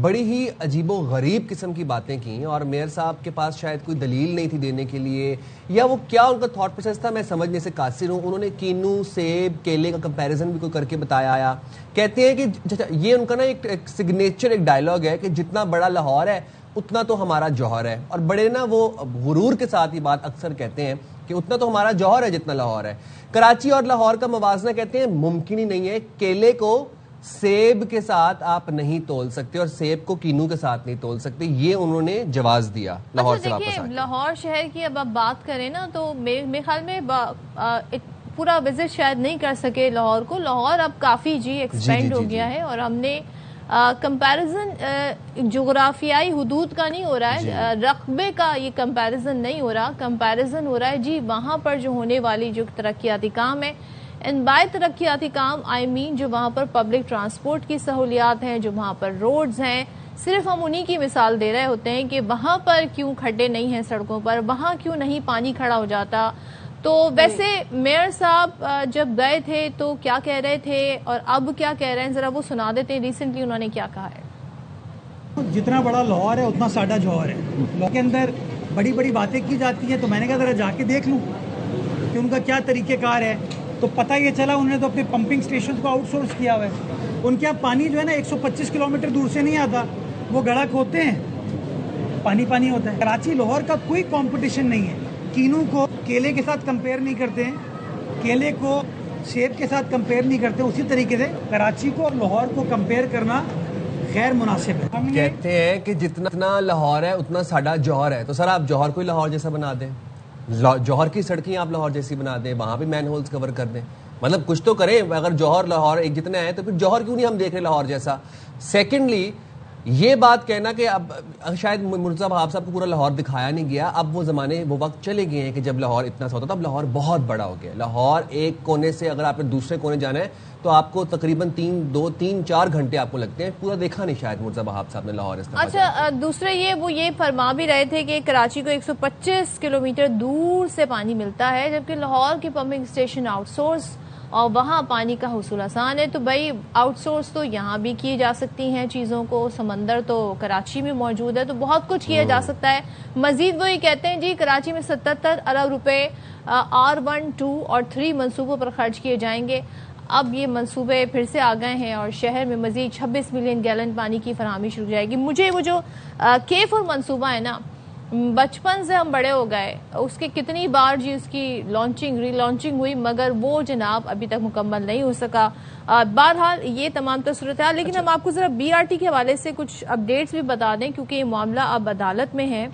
بڑی ہی عجیب و غریب قسم کی باتیں کی اور میئر صاحب کے پاس شاید کوئی دلیل نہیں تھی دینے کے لیے, یا وہ کیا ان کا تھاٹ پروسیس تھا میں سمجھنے سے قاصر ہوں. انہوں نے کینو, سیب, کیلے کا کمپیریزن بھی کوئی کر کے بتایا آیا. کہتے ہیں کہ یہ ان کا نا ایک سگنیچر ایک ڈائلاگ ہے کہ جتنا بڑا لاہور ہے اتنا تو ہمارا جوہر ہے, اور بڑے نا وہ غرور کے ساتھ یہ بات اکثر کہتے ہیں کہ اتنا تو ہمارا جوہر ہے جتنا لاہور ہے. کراچی اور لاہور کا موازنہ کہتے ہیں ممکن ہی نہیں ہے. کیلے کو سیب کے ساتھ آپ نہیں تول سکتے اور سیب کو کینو کے ساتھ نہیں تول سکتے, یہ انہوں نے جواز دیا لاہور سے واپس آ کے. لاہور شہر کی اب آپ بات کریں نا تو میرے خیال میں پورا وزٹ شاید نہیں کر سکے لاہور کو. لاہور اب کافی ایکسپینڈ ہو گیا ہے, اور ہم نے کمپیریزن جغرافیائی حدود کا نہیں ہو رہا ہے, رقبے کا یہ کمپیریزن نہیں ہو رہا, کمپیریزن ہو رہا ہے جی وہاں پر جو ہونے والی جو ترقیاتی کام ہے, ان بائی ترقیاتی کام آئی مین جو وہاں پر پبلک ٹرانسپورٹ کی سہولیات ہیں, جو وہاں پر روڈز ہیں. صرف ہم انہی کی مثال دے رہے ہوتے ہیں کہ وہاں پر کیوں کھڈے نہیں ہیں سڑکوں پر, وہاں کیوں نہیں پانی کھڑا ہو جاتا. تو ویسے میئر صاحب جب گئے تھے تو کیا کہہ رہے تھے اور اب کیا کہہ رہے ہیں, ذرا وہ سنا دیتے ہیں ریسنٹلی انہوں نے کیا کہا ہے. جتنا بڑا لاہور ہے اتنا ساڈا جوہر ہے. لاہور کے اندر بڑی بڑی باتیں کی جاتی ہیں, تو میں نے کہا ذرا جا کے دیکھ لوں کہ ان کا کیا طریقہ کار ہے. تو پتہ یہ چلا انہوں نے تو اپنے پمپنگ سٹیشن کو آؤٹ سورس کیا ہوا ہے. ان کے یہاں پانی جو ہے نا 125 کلومیٹر دور سے نہیں آتا, وہ گڑھا کھودتے ہیں پانی ہوتا ہے. کراچی لاہور کا کوئی کمپٹیشن نہیں ہے. کینو کو کیلے کے ساتھ کمپیئر نہیں کرتے ہیں, کیلے کو سیب کے ساتھ کمپیئر نہیں کرتے. اسی طریقے سے کراچی کو اور لاہور کو کمپیئر کرنا غیر مناسب ہے. کہتے ہیں کہ جتنا لاہور ہے اتنا ساڈا جوہر ہے. تو سر آپ جوہر کو ہی لاہور جیسا بنا دیں, جوہر کی سڑکیں آپ لاہور جیسی بنا دیں, وہاں بھی مین ہولز کور کر دیں. مطلب کچھ تو کریں. اگر جوہر لاہور ایک جتنے ہیں تو پھر جوہر کیوں نہیں ہم دیکھ رہے لاہور جیسا. سیکنڈلی یہ بات کہنا کہ اب شاید مرزا بہاب صاحب کو پورا لاہور دکھایا نہیں گیا. اب وہ زمانے وہ وقت چلے گئے ہیں کہ جب لاہور اتنا سا ہوتا تھا. اب لاہور بہت بڑا ہو گیا. لاہور ایک کونے سے اگر آپ نے دوسرے کونے جانا ہے تو آپ کو تقریباً 3-4 گھنٹے آپ کو لگتے ہیں. پورا دیکھا نہیں شاید مرزا بہاب صاحب نے لاہور. اچھا دوسرے وہ یہ فرما بھی رہے تھے کہ کراچی کو 125 کلومیٹر دور سے پانی ملتا ہے, جبکہ لاہور کی پمپنگ اسٹیشن آؤٹ سورس اور وہاں پانی کا حصول آسان ہے. تو بھائی آؤٹ سورس تو یہاں بھی کی جا سکتی ہیں چیزوں کو, سمندر تو کراچی میں موجود ہے, تو بہت کچھ کیا جا سکتا ہے. مزید وہ یہ کہتے ہیں جی کراچی میں 77 ارب روپے R1, 2 اور 3 منصوبوں پر خرچ کیے جائیں گے. اب یہ منصوبے پھر سے آ گئے ہیں اور شہر میں مزید 26 ملین گیلن پانی کی فراہمی شروع جائے گی. مجھے وہ جو K4 منصوبہ ہے نا, بچپن سے ہم بڑے ہو گئے, اس کے کتنی بار جی اس کی لانچنگ ری لانچنگ ہوئی, مگر وہ جناب ابھی تک مکمل نہیں ہو سکا. بہرحال یہ تمام صورتحال. لیکن ہم آپ کو ذرا BRT کے حوالے سے کچھ اپڈیٹس بھی بتا دیں, کیونکہ یہ معاملہ اب عدالت میں ہے.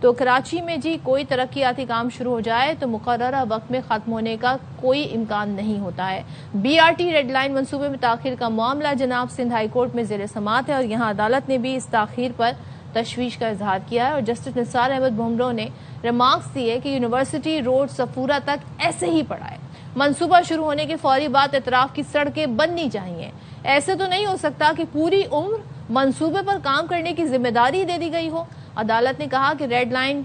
تو کراچی میں جی کوئی ترقیاتی کام شروع ہو جائے تو مقررہ وقت میں ختم ہونے کا کوئی امکان نہیں ہوتا ہے. BRT ریڈ لائن منصوبے میں تاخیر کا معاملہ جناب سندھ ہائی کورٹ میں زیر سماعت ہے, اور یہاں عدالت نے بھی اس تاخیر پر تشویش کا اظہار کیا ہے. اور جسٹس نثار احمد بھمرو نے ریمارکس دیے کہ یونیورسٹی روڈ صفورہ تک ایسے ہی پڑا ہے. منصوبہ شروع ہونے کے فوری بعد اطراف کی سڑکیں بننی چاہیے. ایسے تو نہیں ہو سکتا کہ پوری عمر منصوبے پر کام کرنے کی ذمہ داری دے دی گئی ہو. عدالت نے کہا کہ ریڈ لائن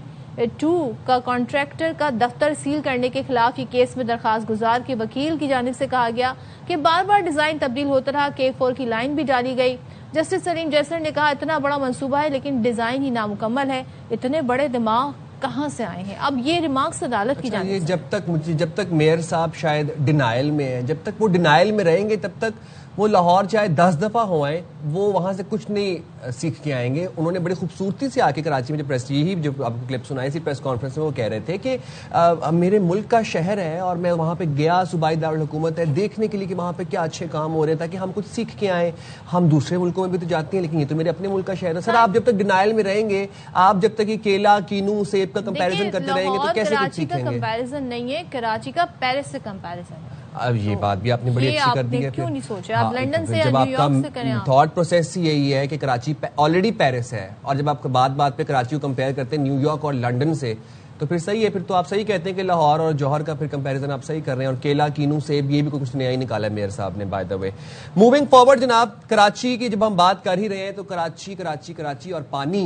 2 کا کانٹریکٹر کا دفتر سیل کرنے کے خلاف یہ کیس میں درخواست گزار کے وکیل کی جانب سے کہا گیا کہ بار بار ڈیزائن تبدیل ہوتا رہا. K4 کی لائن بھی ڈالی گئی. جسٹس سلیم جیسر نے کہا اتنا بڑا منصوبہ ہے لیکن ڈیزائن ہی نامکمل ہے, اتنے بڑے دماغ کہاں سے آئے ہیں. اب یہ ریمارکس عدالت کی جانب سے. جب تک میئر صاحب شاید ڈینائل میں ہیں, جب تک وہ ڈینائل میں رہیں گے تب تک وہ لاہور چاہے 10 دفعہ ہو آئیں وہ وہاں سے کچھ نہیں سیکھ کے آئیں گے. انہوں نے بڑی خوبصورتی سے آ کے کراچی میں جو پریس, یہی جو آپ کو کلپ سنائی تھی پریس کانفرنس میں, وہ کہہ رہے تھے کہ میرے ملک کا شہر ہے اور میں وہاں پہ گیا, صوبائی دارالحکومت ہے, دیکھنے کے لیے کہ وہاں پہ کیا اچھے کام ہو رہے ہیں تاکہ ہم کچھ سیکھ کے آئیں. ہم دوسرے ملکوں میں بھی تو جاتے ہیں لیکن یہ تو میرے اپنے ملک کا شہر ہے. سر آپ جب تک ڈینائل میں رہیں گے, آپ جب تک یہ کیلا, کینو, سیب کا کمپیریزن کرتے رہیں گے تو کیسے کچھ سیکھیں گے. کمپیریزن نہیں ہے, کراچی کا پیرس سے کمپیریزن ہے. اب یہ بات بھی آپ نے بڑی اچھی کر دی ہے. کیوں نہیں سوچا آپ لندن سے یا جب نیو آپ یارک سے کریں. کا تھاٹ پروسیس یہی ہے کہ کراچی آلریڈی پیرس ہے, اور جب آپ بات پہ کراچی کو کمپیئر کرتے ہیں نیو یارک اور لنڈن سے تو پھر صحیح ہے. پھر تو آپ صحیح کہتے ہیں کہ لاہور اور جوہر کا پھر کمپیریزن آپ صحیح کر رہے ہیں. اور کیلا, کینو, سیب یہ بھی کچھ نیا ہی نکالا ہے میئر صاحب نے. By the way moving forward جناب, کراچی کی جب ہم بات کر ہی رہے ہیں تو کراچی اور پانی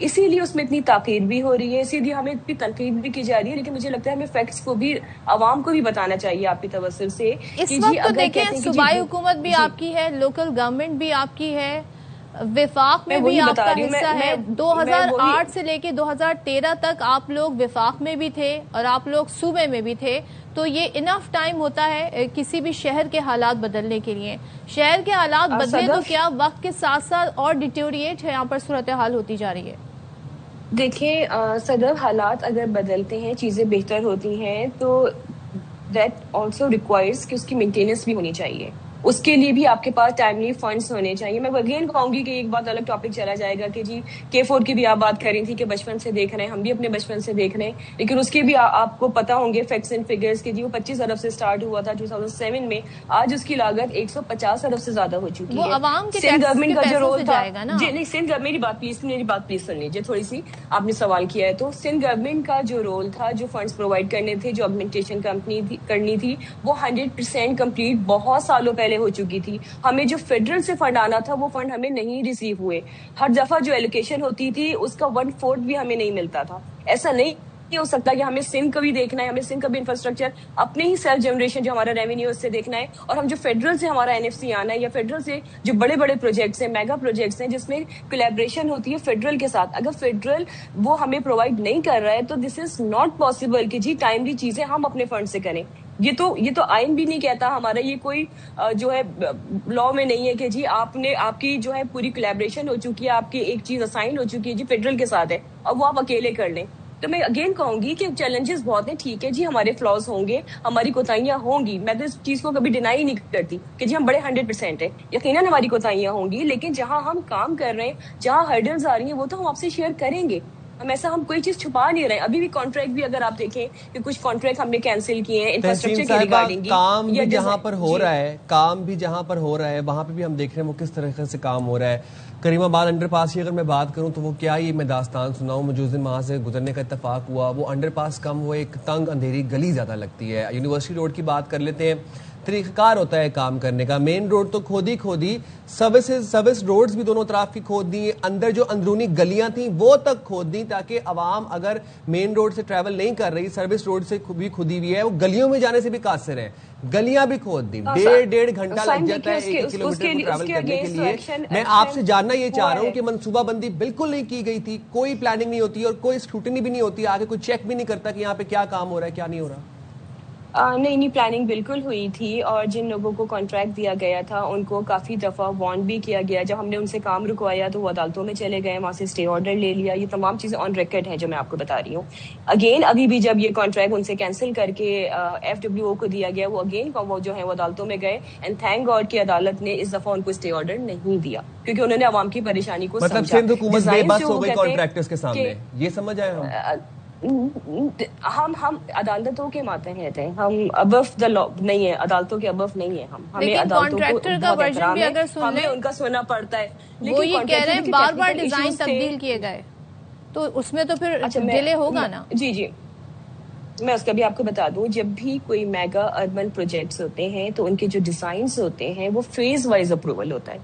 اسی لیے اس میں اتنی تاخیر بھی ہو رہی ہے, اسی لیے ہمیں اتنی تنقید بھی کی جا رہی ہے. لیکن مجھے لگتا ہے ہمیں فیکٹس کو بھی عوام کو بھی بتانا چاہیے آپ کی توسط سے. اس وقت تو دیکھیں صوبائی حکومت بھی آپ کی ہے, لوکل گورنمنٹ بھی آپ کی ہے, وفاق میں بھی آپ کا حصہ ہے. 2008 سے لے کے 2013 تک آپ لوگ وفاق میں بھی تھے اور آپ لوگ صوبے میں بھی تھے. تو یہ انف ٹائم ہوتا ہے کسی بھی شہر کے حالات بدلنے کے لیے. شہر کے حالات بدلے تو کیا وقت کے ساتھ ساتھ اور ڈیٹیوریٹ ہے یہاں پر صورتحال ہوتی جا رہی ہے. دیکھیں صدر, حالات اگر بدلتے ہیں, چیزیں بہتر ہوتی ہیں, تو دیٹ آلسو ریکوائرز کہ اس کی مینٹیننس بھی ہونی چاہیے. اس کے لیے بھی آپ کے پاس ٹائملی فنڈس ہونے چاہیے. میں اگین کہوں گی کہ ایک بات الگ ٹاپک چلا جائے گا کہ جی K4 کی بھی آپ بات کر رہی تھی کہ بچپن سے دیکھ رہے ہیں, ہم بھی اپنے بچپن سے دیکھ رہے ہیں, لیکن اس کے بھی آپ کو پتا ہوں گے فیکٹس اینڈ فگرز کہ جی وہ 25 ارب سے سٹارٹ ہوا تھا 2007 میں. آج اس کی لاگت 150 ارب سے زیادہ ہو چکی ہے. سندھ گورنمنٹ کا جو رول تھا, جی نہیں سندھ, میری بات پلیز سن لیجیے تھوڑی سی, آپ نے سوال کیا ہے. تو سندھ گورنمنٹ کا جو رول تھا, جو فنڈس پرووائڈ کرنے تھے, جو ایڈمنسٹریشن کرنی تھی, وہ 100% کمپلیٹ بہت سالوں پہلے ہو چکی تھی. ہمیں جو فیڈرل سے فنڈ آنا تھا وہ فنڈ ہمیں نہیں ریسیو ہوئے. ہر دفعہ جو ایلوکیشن ہوتی تھی اس کا 1/4 بھی ہمیں نہیں ملتا تھا. ایسا نہیں ہو سکتا کہ ہمیں سندھ کا بھی دیکھنا ہے, ہمیں سندھ کا بھی انفراسٹرکچر اپنے ہی سیلف جنریشن جو ہمارا ریونیو اس سے دیکھنا ہے, اور ہم جو فیڈرل سے ہمارا NFC آنا ہے, یا فیڈرل سے جو بڑے بڑے پروجیکٹس ہیں, میگا پروجیکٹس ہیں جس میں کولیبریشن ہوتی ہے فیڈرل کے ساتھ, اگر فیڈرل وہ ہمیں پرووائڈ نہیں کر رہا ہے تو دس از ناٹ پاسبل کہ جی ٹائملی چیزیں ہم اپنے فنڈ سے کریں. یہ تو آئین بھی نہیں کہتا ہمارا, یہ کوئی جو ہے لا میں نہیں ہے کہ جی آپ کی جو ہے پوری کولیبریشن ہو چکی ہے, آپ کی ایک چیز اسائن ہو چکی ہے جی فیڈرل کے ساتھ ہے, اب وہ آپ اکیلے کر لیں. تو میں اگین کہوں گی کہ چیلنجز بہت ہیں, ٹھیک ہے جی ہمارے فلاز ہوں گے, ہماری کوتاہیاں ہوں گی, میں تو اس چیز کو کبھی ڈینائی نہیں کرتی کہ جی ہم بڑے 100% ہیں, یقیناً ہماری کوتاہیاں ہوں گی, لیکن جہاں ہم کام کر رہے ہیں, جہاں ہرڈلز آ رہی ہیں, وہ تو ہم آپ سے شیئر کریں گے. ہم کوئی چیز چھپا نہیں رہے ہیں. ابھی بھی کانٹریکٹ بھی اگر آپ دیکھیں کہ کچھ کانٹریکٹ ہم نے کینسل کیے ہیں انفراسٹرکچر کے ریگارڈنگ. کام بھی جہاں پر ہو رہا ہے وہاں پہ بھی ہم دیکھ رہے ہیں وہ کس طریقے سے کام ہو رہا ہے. کریم آباد انڈر پاس کی اگر میں بات کروں تو وہ کیا ہی میں داستان سناؤں. مجھے اس دن وہاں سے گزرنے کا اتفاق ہوا. وہ انڈر پاس کم, وہ ایک تنگ اندھیری گلی زیادہ لگتی ہے. یونیورسٹی روڈ کی بات کر لیتے ہیں, طریقہ کار ہوتا ہے کام کرنے کا. مین روڈ تو کھودی, سروس روڈز بھی دونوں طرف کی کھود دی, اندر جو اندرونی گلیاں تھیں وہ تک کھود دی, تاکہ عوام اگر مین روڈ سے ٹریول نہیں کر رہی, سروس روڈ سے بھی کھودی ہوئی ہے, وہ گلیوں میں جانے سے بھی قاصر ہیں. گلیاں بھی کھود دی, 1.5 گھنٹہ لگ جاتا ہے 1 کلومیٹر کو ٹریول کرنے کے لیے. میں آپ سے جاننا یہ چاہ رہا ہوں کہ منصوبہ بندی بالکل نہیں کی گئی تھی, کوئی پلاننگ نہیں ہوتی اور کوئی اسکروٹنی بھی نہیں ہوتی, آگے کوئی چیک بھی نہیں کرتا کہ یہاں پہ کیا کام ہو رہا ہے کیا نہیں ہو رہا. نہیں پلاننگ بالکل ہوئی تھی, اور جن لوگوں کو کانٹریکٹ دیا گیا تھا ان کو کافی دفعہ وارن بھی کیا گیا. جب ہم نے ان سے کام رکوایا تو وہ عدالتوں میں چلے گئے, وہاں سے اسٹے آرڈر لے لیا. یہ تمام چیزیں آن ریکارڈ ہیں جو میں آپ کو بتا رہی ہوں. اگین ابھی بھی جب یہ کانٹریکٹ ان سے کینسل کر کے FWO کو دیا گیا, وہ اگین وہ جو ہے وہ عدالتوں میں گئے, اینڈ تھینک گاڈ کہ عدالت نے اس دفعہ ان کو اسٹے آرڈر نہیں دیا, کیونکہ انہوں نے عوام کی پریشانی کو سمجھا. مطلب سندھ حکومت بے بس ہو گئی کانٹریکٹرز کے سامنے, یہ سمجھ آئے ہم عدالتوں کے ماتحت ہیں, ہم ابو دا لا نہیں ہے, عدالتوں کے ابو نہیں ہے ہم. ہمیں عدالتوں کو بہت احترام ہے, ہمیں ان کا سننا پڑتا ہے. وہ یہ کہہ رہے ہیں بار بار ڈیزائن تبدیل کیے گئے, تو اس میں تو پھر ڈیلے ہوگا نا. جی میں اس کا بھی آپ کو بتا دوں, جب بھی کوئی میگا اربن پروجیکٹس ہوتے ہیں تو ان کے جو ڈیزائنز ہوتے ہیں وہ فیز وائز اپروول ہوتا ہے.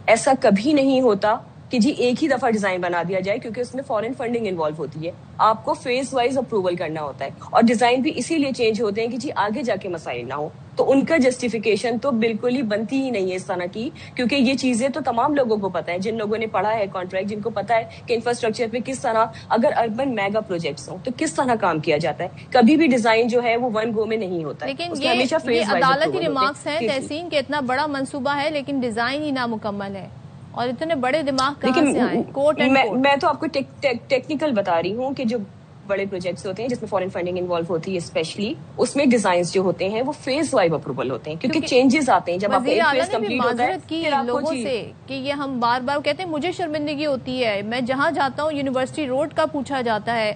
ایسا کبھی نہیں ہوتا کہ جی ایک ہی دفعہ ڈیزائن بنا دیا جائے, کیونکہ اس میں فورن فنڈنگ انوالو ہوتی ہے. آپ کو فیز وائز اپروول کرنا ہوتا ہے, اور ڈیزائن بھی اسی لیے چینج ہوتے ہیں کہ جی آگے جا کے مسائل نہ ہو. تو ان کا جسٹیفیکیشن تو بالکل ہی بنتی ہی نہیں ہے اس طرح کی, کیونکہ یہ چیزیں تو تمام لوگوں کو پتا ہے, جن لوگوں نے پڑھا ہے کانٹریکٹ, جن کو پتا ہے کہ انفراسٹرکچر پہ کس طرح اگر اربن میگا پروجیکٹس ہوں تو کس طرح کام کیا جاتا ہے. کبھی بھی ڈیزائن جو ہے وہ ون گو میں نہیں ہوتا ہے, لیکن یہ عدالتی ریمارکس ہیں تحسین کہ اتنا بڑا منصوبہ ہے لیکن ڈیزائن ہی نامکمل ہے, اور اتنے بڑے دماغ کہاں سے آئے. میں تو آپ کو ٹیکنیکل بتا رہی ہوں کہ جو بڑے پروجیکٹس ہوتے ہیں جس میں فورن فنڈنگ انوالو ہوتی ہے اسپیشلی, اس میں ڈیزائنز جو ہوتے ہیں وہ فیز وائز اپروول ہوتے ہیں, کیونکہ چینجز آتے ہیں جب آپ ایک فیز کمپلیٹ ہوتا ہے. کی لوگوں سے کہ یہ ہم بار بار کہتے ہیں, مجھے شرمندگی ہوتی ہے, میں جہاں جاتا ہوں یونیورسٹی روڈ کا پوچھا جاتا ہے,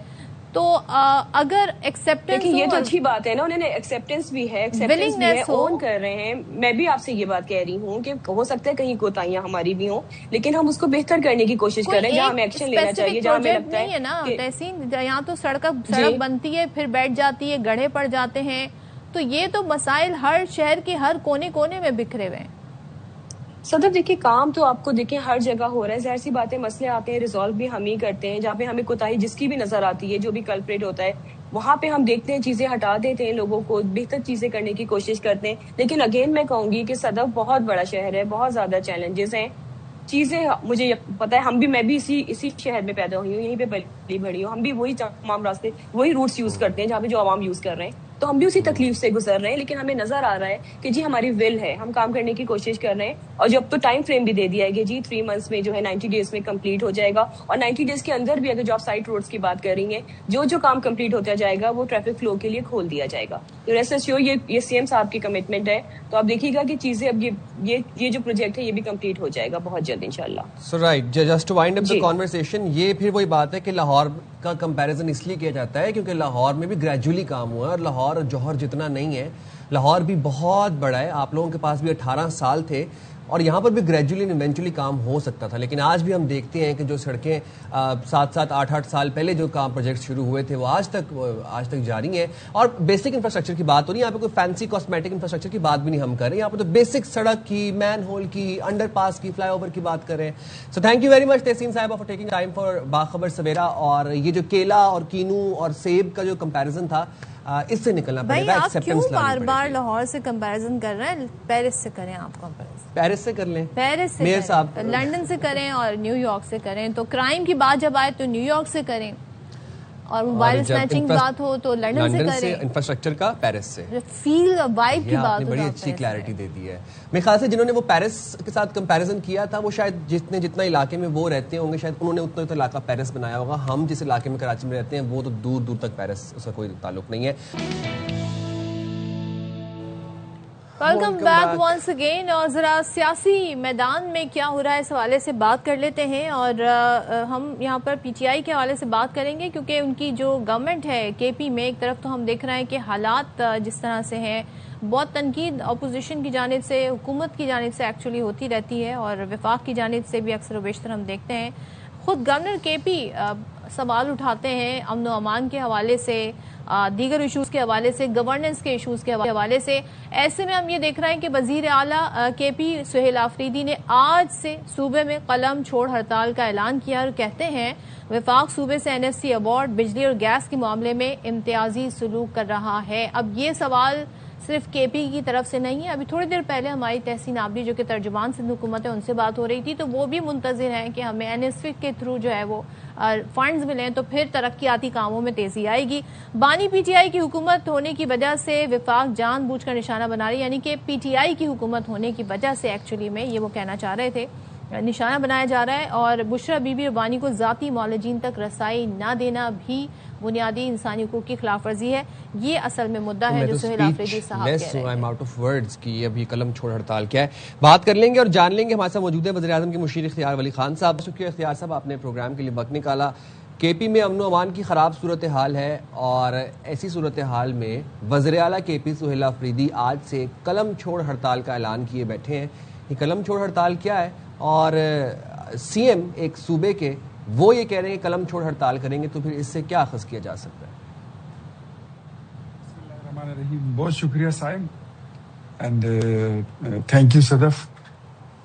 تو اگر ایکسیپٹنس, یہ تو اچھی بات ہے نا, انہوں نے ایکسیپٹنس بھی ہے, اون کر رہے ہیں. میں بھی آپ سے یہ بات کہہ رہی ہوں کہ ہو سکتا ہے کہیں کوتاہیاں ہماری بھی ہوں, لیکن ہم اس کو بہتر کرنے کی کوشش کر رہے ہیں, جہاں ہمیں ایکشن لینا چاہیے, جہاں ہمیں لگتا ہے نا تحسین, یہاں تو سڑک بنتی ہے پھر بیٹھ جاتی ہے, گڑھے پڑ جاتے ہیں, تو یہ تو مسائل ہر شہر کے ہر کونے کونے میں بکھرے ہوئے ہیں. صدر دیکھیے کام تو آپ کو دیکھیں ہر جگہ ہو رہا ہے، ظاہر سی باتیں مسئلے آتے ہیں ریزالو بھی ہم ہی کرتے ہیں، جہاں پہ ہمیں کوتاہی جس کی بھی نظر آتی ہے، جو بھی کلپریٹ ہوتا ہے وہاں پہ ہم دیکھتے ہیں چیزیں ہٹا دیتے ہیں، لوگوں کو بہتر چیزیں کرنے کی کوشش کرتے ہیں. لیکن اگین میں کہوں گی کہ صدف بہت بڑا شہر ہے، بہت زیادہ چیلنجز ہیں، چیزیں مجھے پتا ہے، ہم بھی میں بھی اسی شہر میں پیدا ہوئی ہوں، یہیں پہ پلی بڑھی ہوں، ہم بھی وہی تمام راستے وہی روٹس یوز کرتے ہیں جہاں پہ جو عوام یوز کر رہے ہیں، تو ہم بھی اسی تکلیف سے گزر رہے ہیں. لیکن ہمیں نظر آ رہا ہے کہ جی ہماری ول ہے، ہم کام کرنے کی کوشش کر رہے ہیں. اور جو اب تو ٹائم فریم بھی دے دیا ہے کہ جی 3 months میں جو ہے 90 days میں کمپلیٹ ہو جائے گا. اور 90 days کے اندر بھی اگر جو آپ سائٹ روڈس کی بات کر رہی ہیں، جو کام کمپلیٹ ہوتا جائے گا وہ ٹریفک فلو کے لیے کھول دیا جائے گا. تو ریسٹ ایشور یہ سی ایم صاحب کی کمٹمنٹ ہے. تو آپ دیکھیے گا کہ چیزیں اب یہ جو پروجیکٹ ہے یہ بھی کمپلیٹ ہو جائے گا بہت جلد انشاءاللہ. So right, just to wind up the جی. کانورسیشن، یہ پھر وہی بات ہے کہ لاہور کا کمپیریزن اس لیے کیا جاتا ہے کیونکہ لاہور میں بھی گریجولی کام ہوا ہے، اور لاہور جوہر جتنا نہیں ہے، لاہور بھی بہت بڑا ہے. آپ لوگوں کے پاس بھی 18 سال تھے اور یہاں پر بھی گریجولی ایونچولی کام ہو سکتا تھا. لیکن آج بھی ہم دیکھتے ہیں کہ جو سڑکیں 7-7 8-8 سال پہلے جو کام پروجیکٹ شروع ہوئے تھے وہ آج تک جاری ہیں. اور بیسک انفراسٹرکچر کی بات ہو رہی ہے، یہاں پہ کوئی فینسی کاسمیٹک انفراسٹرکچر کی بات بھی نہیں ہم کر رہے ہیں، یہاں پہ تو بیسک سڑک کی، مین ہول کی، انڈر پاس کی، فلائی اوور کی بات کر رہے ہیں. So thank you very much تحسین صاحبہ فار ٹیکنگ ٹائم فار باخبر سویرا. اور یہ جو کیلا اور کینو اور سیب کا جو کمپیریزن تھا، اس سے نکلنا پڑے بھائی گا. آپ کیوں بار بار لاہور سے کمپیریزن کر رہے ہیں؟ پیرس سے کریں آپ کمپیریزن، پیرس سے کر لیں، پیرس سے میئر کریں، صاحب لندن سے کریں اور نیو یارک سے کریں. تو کرائم کی بات جب آئے تو نیو یارک سے کریں، اور موبائل اسنیچنگ کی بات ہو تو لندن سے کریں، انفراسٹرکچر کا پیرس سے. فیل وائب کی بات ہو بڑی اچھی کلیئرٹی دے دی ہے. میرے خیال سے جنہوں نے وہ پیرس کے ساتھ کمپیریزن کیا تھا وہ شاید جتنا علاقے میں وہ رہتے ہوں گے شاید انہوں نے اتنا تو علاقہ پیرس بنایا ہوگا. ہم جس علاقے میں کراچی میں رہتے ہیں وہ تو دور دور تک پیرس، اس کا کوئی تعلق نہیں ہے. Welcome back once again. اور ذرا سیاسی میدان میں کیا ہو رہا ہے اس حوالے سے بات کر لیتے ہیں. اور ہم یہاں پر پی ٹی آئی کے حوالے سے بات کریں گے کیونکہ ان کی جو گورنمنٹ ہے کے پی میں، ایک طرف تو ہم دیکھ رہے ہیں کہ حالات جس طرح سے ہیں، بہت تنقید اپوزیشن کی جانب سے، حکومت کی جانب سے ایکچولی ہوتی رہتی ہے، اور وفاق کی جانب سے بھی اکثر و بیشتر ہم دیکھتے ہیں. خود گورنر کے پی سوال اٹھاتے ہیں امن و امان کے حوالے سے، دیگر ایشوز کے حوالے سے، گورننس کے ایشوز کے حوالے سے. ایسے میں ہم یہ دیکھ رہے ہیں کہ وزیر اعلیٰ کے پی سہیل آفریدی نے آج سے صوبے میں قلم چھوڑ ہڑتال کا اعلان کیا، اور کہتے ہیں وفاق صوبے سے این ایف سی ایوارڈ، بجلی اور گیس کے معاملے میں امتیازی سلوک کر رہا ہے. اب یہ سوال صرف کے پی کی طرف سے نہیں ہے. ابھی تھوڑی دیر پہلے ہماری تحسین عابدی جو کہ ترجمان سندھ حکومت ہے ان سے بات ہو رہی تھی، تو وہ بھی منتظر ہیں کہ ہمیں این ایس کے تھرو جو ہے وہ فنڈز ملیں تو پھر ترقیاتی کاموں میں تیزی آئے گی. بانی پی ٹی آئی کی حکومت ہونے کی وجہ سے وفاق جان بوجھ کر نشانہ بنا رہی، یعنی کہ پی ٹی آئی کی حکومت ہونے کی وجہ سے ایکچولی میں یہ وہ کہنا چاہ رہے تھے، نشانہ بنایا جا رہا ہے. اور بشرا بی بی اور بانی کو ذاتی معالجین تک رسائی نہ دینا بھی بنیادی انسانی حقوق کی خلاف ورزی ہے. یہ اصل میں مدعا ہے جو سہیل آفریدی صاحب کہہ رہے ہیں. I'm out of words کہ ابھی قلم چھوڑ ہڑتال کیا ہے. بات کر لیں گے اور جان لیں گے. ہمارے ساتھ موجود ہے وزیر اعظم کے مشیر اختیار ولی خان صاحب. شکریہ اختیار صاحب، آپ نے پروگرام کے لیے وقت نکالا. کے پی میں امن و امان کی خراب صورتحال ہے، اور ایسی صورتحال میں وزیر اعلیٰ کے پی سہیل آفریدی آج سے قلم چھوڑ ہڑتال کا اعلان کیے بیٹھے ہیں. یہ قلم چھوڑ ہڑتال کیا ہے، اور سی ایم ایک صوبے کے وہ یہ کہہ رہے ہیں کہ قلم چھوڑ ہڑتال کریں گے، تو پھر اس سے کیا اخذ کیا جا سکتا ہے؟ بہت شکریہ سائم، اینڈ تھینک یو صدف،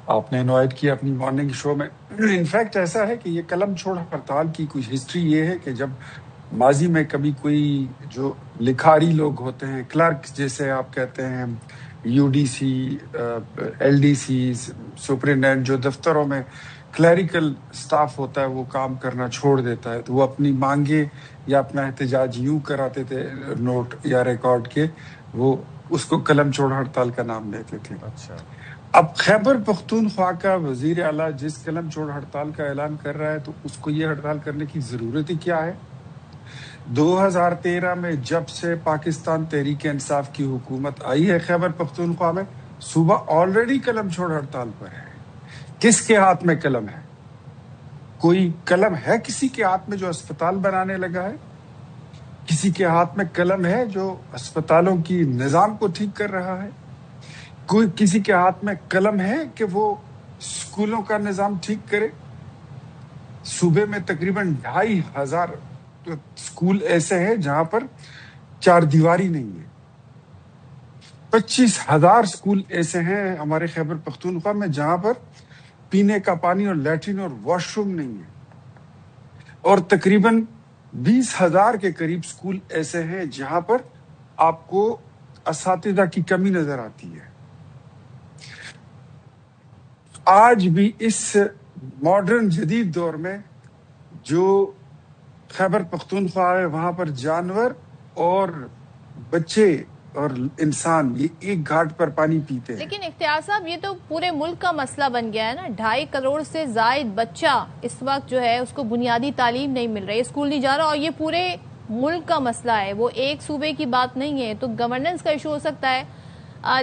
آپ نے انوائٹ کیا اپنی مارننگ شو میں. انفیکٹ ایسا ہے کہ یہ قلم چھوڑ ہڑتال کی کچھ ہسٹری یہ ہے کہ جب ماضی میں کبھی کوئی جو لکھاری لوگ ہوتے ہیں، کلرک جیسے آپ کہتے ہیں، U D C, L D C, superintendent, جو دفتروں میں کلیریکل سٹاف ہوتا ہے وہ کام کرنا چھوڑ دیتا ہے، تو وہ اپنی مانگیں یا اپنا احتجاج یوں کراتے تھے نوٹ یا ریکارڈ کے، وہ اس کو قلم چھوڑ ہڑتال کا نام دیتے تھے. اچھا، اب خیبر پختونخوا کا وزیر اعلیٰ جس قلم چھوڑ ہڑتال کا اعلان کر رہا ہے تو اس کو یہ ہڑتال کرنے کی ضرورت ہی کیا ہے؟ 2013 میں جب سے پاکستان تحریک انصاف کی حکومت آئی ہے خیبر پختونخوا میں، صوبہ آلریڈی قلم چھوڑ ہڑتال پر ہے. کس کے ہاتھ میں قلم ہے؟ کوئی قلم ہے کسی کے ہاتھ میں جو اسپتال بنانے لگا ہے؟ کسی کے ہاتھ میں قلم ہے جو اسپتالوں کی نظام کو ٹھیک کر رہا ہے؟ کوئی کسی کے ہاتھ میں قلم ہے کہ وہ اسکولوں کا نظام ٹھیک کرے؟ صوبے میں تقریباً 2500 اسکول ایسے ہیں جہاں پر چار دیواری نہیں ہے. 25,000 اسکول ایسے ہیں ہمارے خیبر پختونخوا میں جہاں پر پینے کا پانی اور لیٹرین اور واش روم نہیں ہے، اور تقریباً 20,000 کے قریب اسکول ایسے ہیں جہاں پر آپ کو اساتذہ کی کمی نظر آتی ہے۔ آج بھی اس ماڈرن جدید دور میں جو خیبر پختونخوا ہے وہاں پر جانور اور بچے اور انسان یہ ایک گھاٹ پر پانی پیتے ہیں۔ لیکن اختیار صاحب یہ تو پورے ملک کا مسئلہ بن گیا ہے نا، 2.5 کروڑ سے زائد بچہ اس وقت جو ہے اس کو بنیادی تعلیم نہیں مل رہی، اسکول نہیں جا رہا، اور یہ پورے ملک کا مسئلہ ہے، وہ ایک صوبے کی بات نہیں ہے، تو گورننس کا ایشو ہو سکتا ہے۔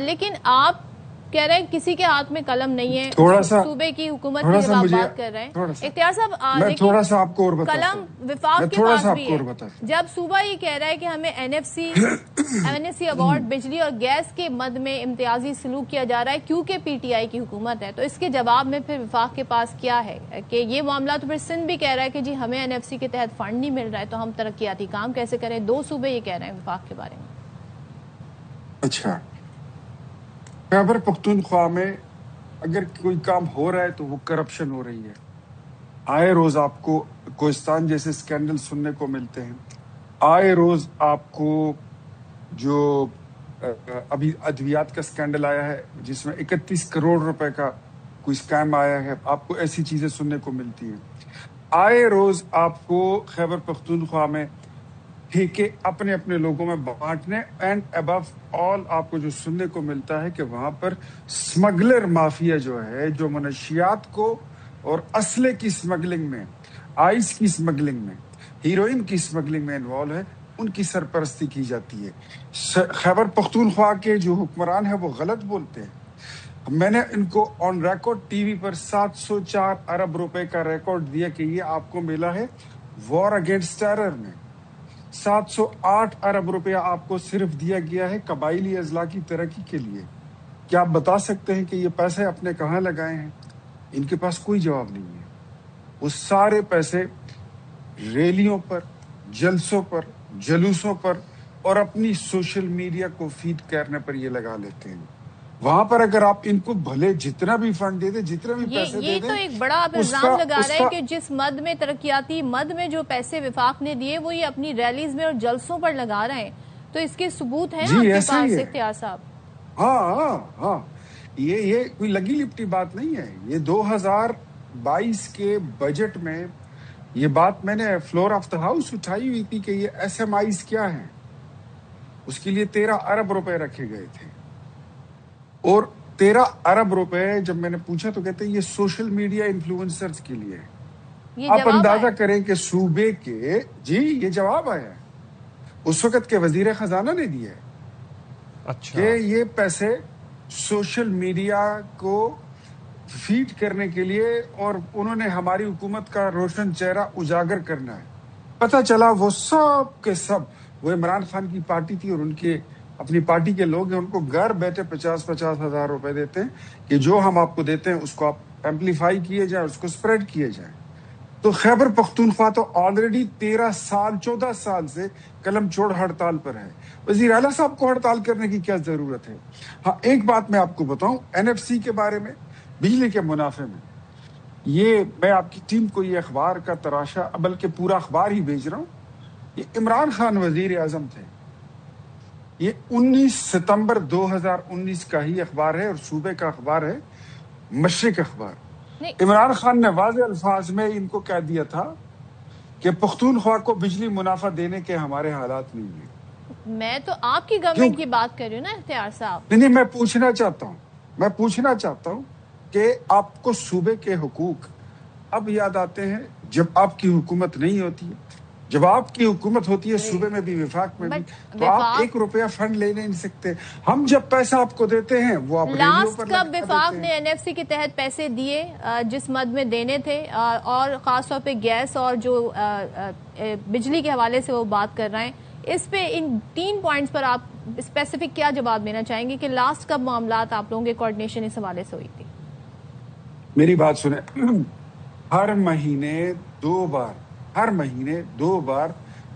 لیکن آپ کہہ رہے ہیں کسی کے ہاتھ میں قلم نہیں ہے، تھوڑا سا صوبے کی حکومت کی جب آپ بات کر رہے ہیں اختیار صاحب، میں تھوڑا سا آپ کو اور بتاتا قلم ہوں، وفاق میں کے تھوڑا پاس سا آپ بھی کو اور ہے۔ بتاتا ہوں۔ جب صوبہ یہ کہہ رہا ہے کہ ہمیں این ایف سی ایوارڈ بجلی اور گیس کے مد میں امتیازی سلوک کیا جا رہا ہے کیونکہ پی ٹی آئی کی حکومت ہے، تو اس کے جواب میں پھر وفاق کے پاس کیا ہے کہ یہ معاملہ؟ تو پھر سندھ بھی کہہ رہا ہے کہ جی ہمیں این ایف سی کے تحت فنڈ نہیں مل رہا ہے تو ہم ترقیاتی کام کیسے کریں؟ 2 صوبے یہ کہہ رہے ہیں وفاق کے بارے میں۔ اچھا، خیبر پختونخوا میں اگر کوئی کام ہو رہا ہے تو وہ کرپشن ہو رہی ہے۔ آئے روز آپ کو کوہستان جیسے سکینڈل سننے کو ملتے ہیں، آئے روز آپ کو جو ابھی ادویات کا سکینڈل آیا ہے جس میں 31 کروڑ روپے کا کوئی سکیم آیا ہے، آپ کو ایسی چیزیں سننے کو ملتی ہیں۔ آئے روز آپ کو خیبر پختونخوا میں ٹھیکے اپنے اپنے لوگوں میں بانٹنے، اینڈ ابو آل آپ کو جو سننے کو ملتا ہے کہ وہاں پر سمگلر مافیا جو ہے، جو منشیات کو اور اسلحے کی سمگلنگ میں، آئس کی سمگلنگ میں، ہیروئن کی سمگلنگ میں انوالو ہے، ان کی سرپرستی کی جاتی ہے۔ خیبر پختونخوا کے جو حکمران ہیں وہ غلط بولتے ہیں۔ میں نے ان کو آن ریکارڈ ٹی وی پر 704 ارب روپے کا ریکارڈ دیا کہ یہ آپ کو ملا ہے وار اگینسٹ ٹیرر میں۔ 708 ارب روپیہ آپ کو صرف دیا گیا ہے قبائلی اضلاع کی ترقی کے لیے۔ کیا آپ بتا سکتے ہیں کہ یہ پیسے اپنے کہاں لگائے ہیں؟ ان کے پاس کوئی جواب نہیں ہے۔ وہ سارے پیسے ریلیوں پر، جلسوں پر، جلوسوں پر اور اپنی سوشل میڈیا کو فیڈ کرنے پر یہ لگا لیتے ہیں۔ وہاں پر اگر آپ ان کو بھلے جتنا بھی فنڈ دے دیں، جتنے بھی پیسے دے یہ دیں، تو ایک بڑا آپ الزام لگا رہے ہیں کہ جس مد میں ترقیاتی مد میں جو پیسے وفاق نے دیے وہ یہ اپنی ریلیز میں اور جلسوں پر لگا رہے ہیں، تو اس کے ثبوت ہیں آپ کے پاس اختیار صاحب؟ ہاں، یہ کوئی لگی لپٹی بات نہیں ہے۔ یہ 2022 کے بجٹ میں یہ بات میں نے فلور آف دا ہاؤس اٹھائی ہوئی تھی کہ یہ ایس ایم آئیز کیا ہیں، اس کے لیے 13 ارب روپے رکھے گئے تھے، اور 13 ارب روپے جب میں نے پوچھا تو کہتے ہیں یہ سوشل میڈیا انفلوئنسرز کے لیے۔ آپ اندازہ کریں کہ صوبے کے یہ جواب آیا ہے اس وقت کے وزیر خزانہ نے دیا ہے کہ یہ پیسے سوشل میڈیا کو فیڈ کرنے کے لیے، اور انہوں نے ہماری حکومت کا روشن چہرہ اجاگر کرنا ہے۔ پتہ چلا وہ سب کے سب وہ عمران خان کی پارٹی تھی اور ان کے اپنی پارٹی کے لوگ ہیں، ان کو گھر بیٹھے 50 ہزار روپے دیتے ہیں کہ جو ہم آپ کو دیتے ہیں اس کو آپ ایمپلیفائی کیے جائیں، اس کو سپریڈ کیے جائیں۔ تو خیبر پختونخوا تو آلریڈی 14 سال سے قلم چھوڑ ہڑتال پر ہے۔ وزیر اعلیٰ صاحب کو ہڑتال کرنے کی کیا ضرورت ہے؟ ہاں، ایک بات میں آپ کو بتاؤں این ایف سی کے بارے میں، بجلی کے منافع میں، یہ میں آپ کی ٹیم کو یہ اخبار کا تراشا بلکہ پورا اخبار ہی بھیج رہا ہوں۔ یہ عمران خان وزیر اعظم تھے، یہ 19 ستمبر 2019 کا ہی اخبار ہے اور صوبے کا اخبار ہے، مشرق اخبار۔ عمران خان نے واضح الفاظ میں ان کو کہہ دیا تھا کہ پختونخوا کو بجلی منافع دینے کے ہمارے حالات نہیں ہیں۔ میں تو آپ کی گورنمنٹ کی بات کر رہی ہوں نا اختیار صاحب۔ نہیں، میں پوچھنا چاہتا ہوں کہ آپ کو صوبے کے حقوق اب یاد آتے ہیں جب آپ کی حکومت نہیں ہوتی ہے؟ جب آپ کی حکومت ہوتی ہے صوبے میں بھی وفاق میں بھی، تو آپ 1 روپیہ فنڈ لے نہیں سکتے۔ ہم جب پیسہ آپ کو دیتے ہیں وہ آپ لاسٹ کب وفاق نے این ایف سی کے تحت پیسے دیے جس مد میں دینے تھے، اور خاص طور پہ گیس اور جو بجلی کے حوالے سے وہ بات کر رہے ہیں، اس پہ ان 3 پوائنٹس پر آپ اسپیسیفک کیا جواب دینا چاہیں گے کہ لاسٹ کب معاملات آپ لوگوں کے کوارڈینیشن اس حوالے سے ہوئی تھی؟ میری بات سنیں، ہر مہینے 2 بار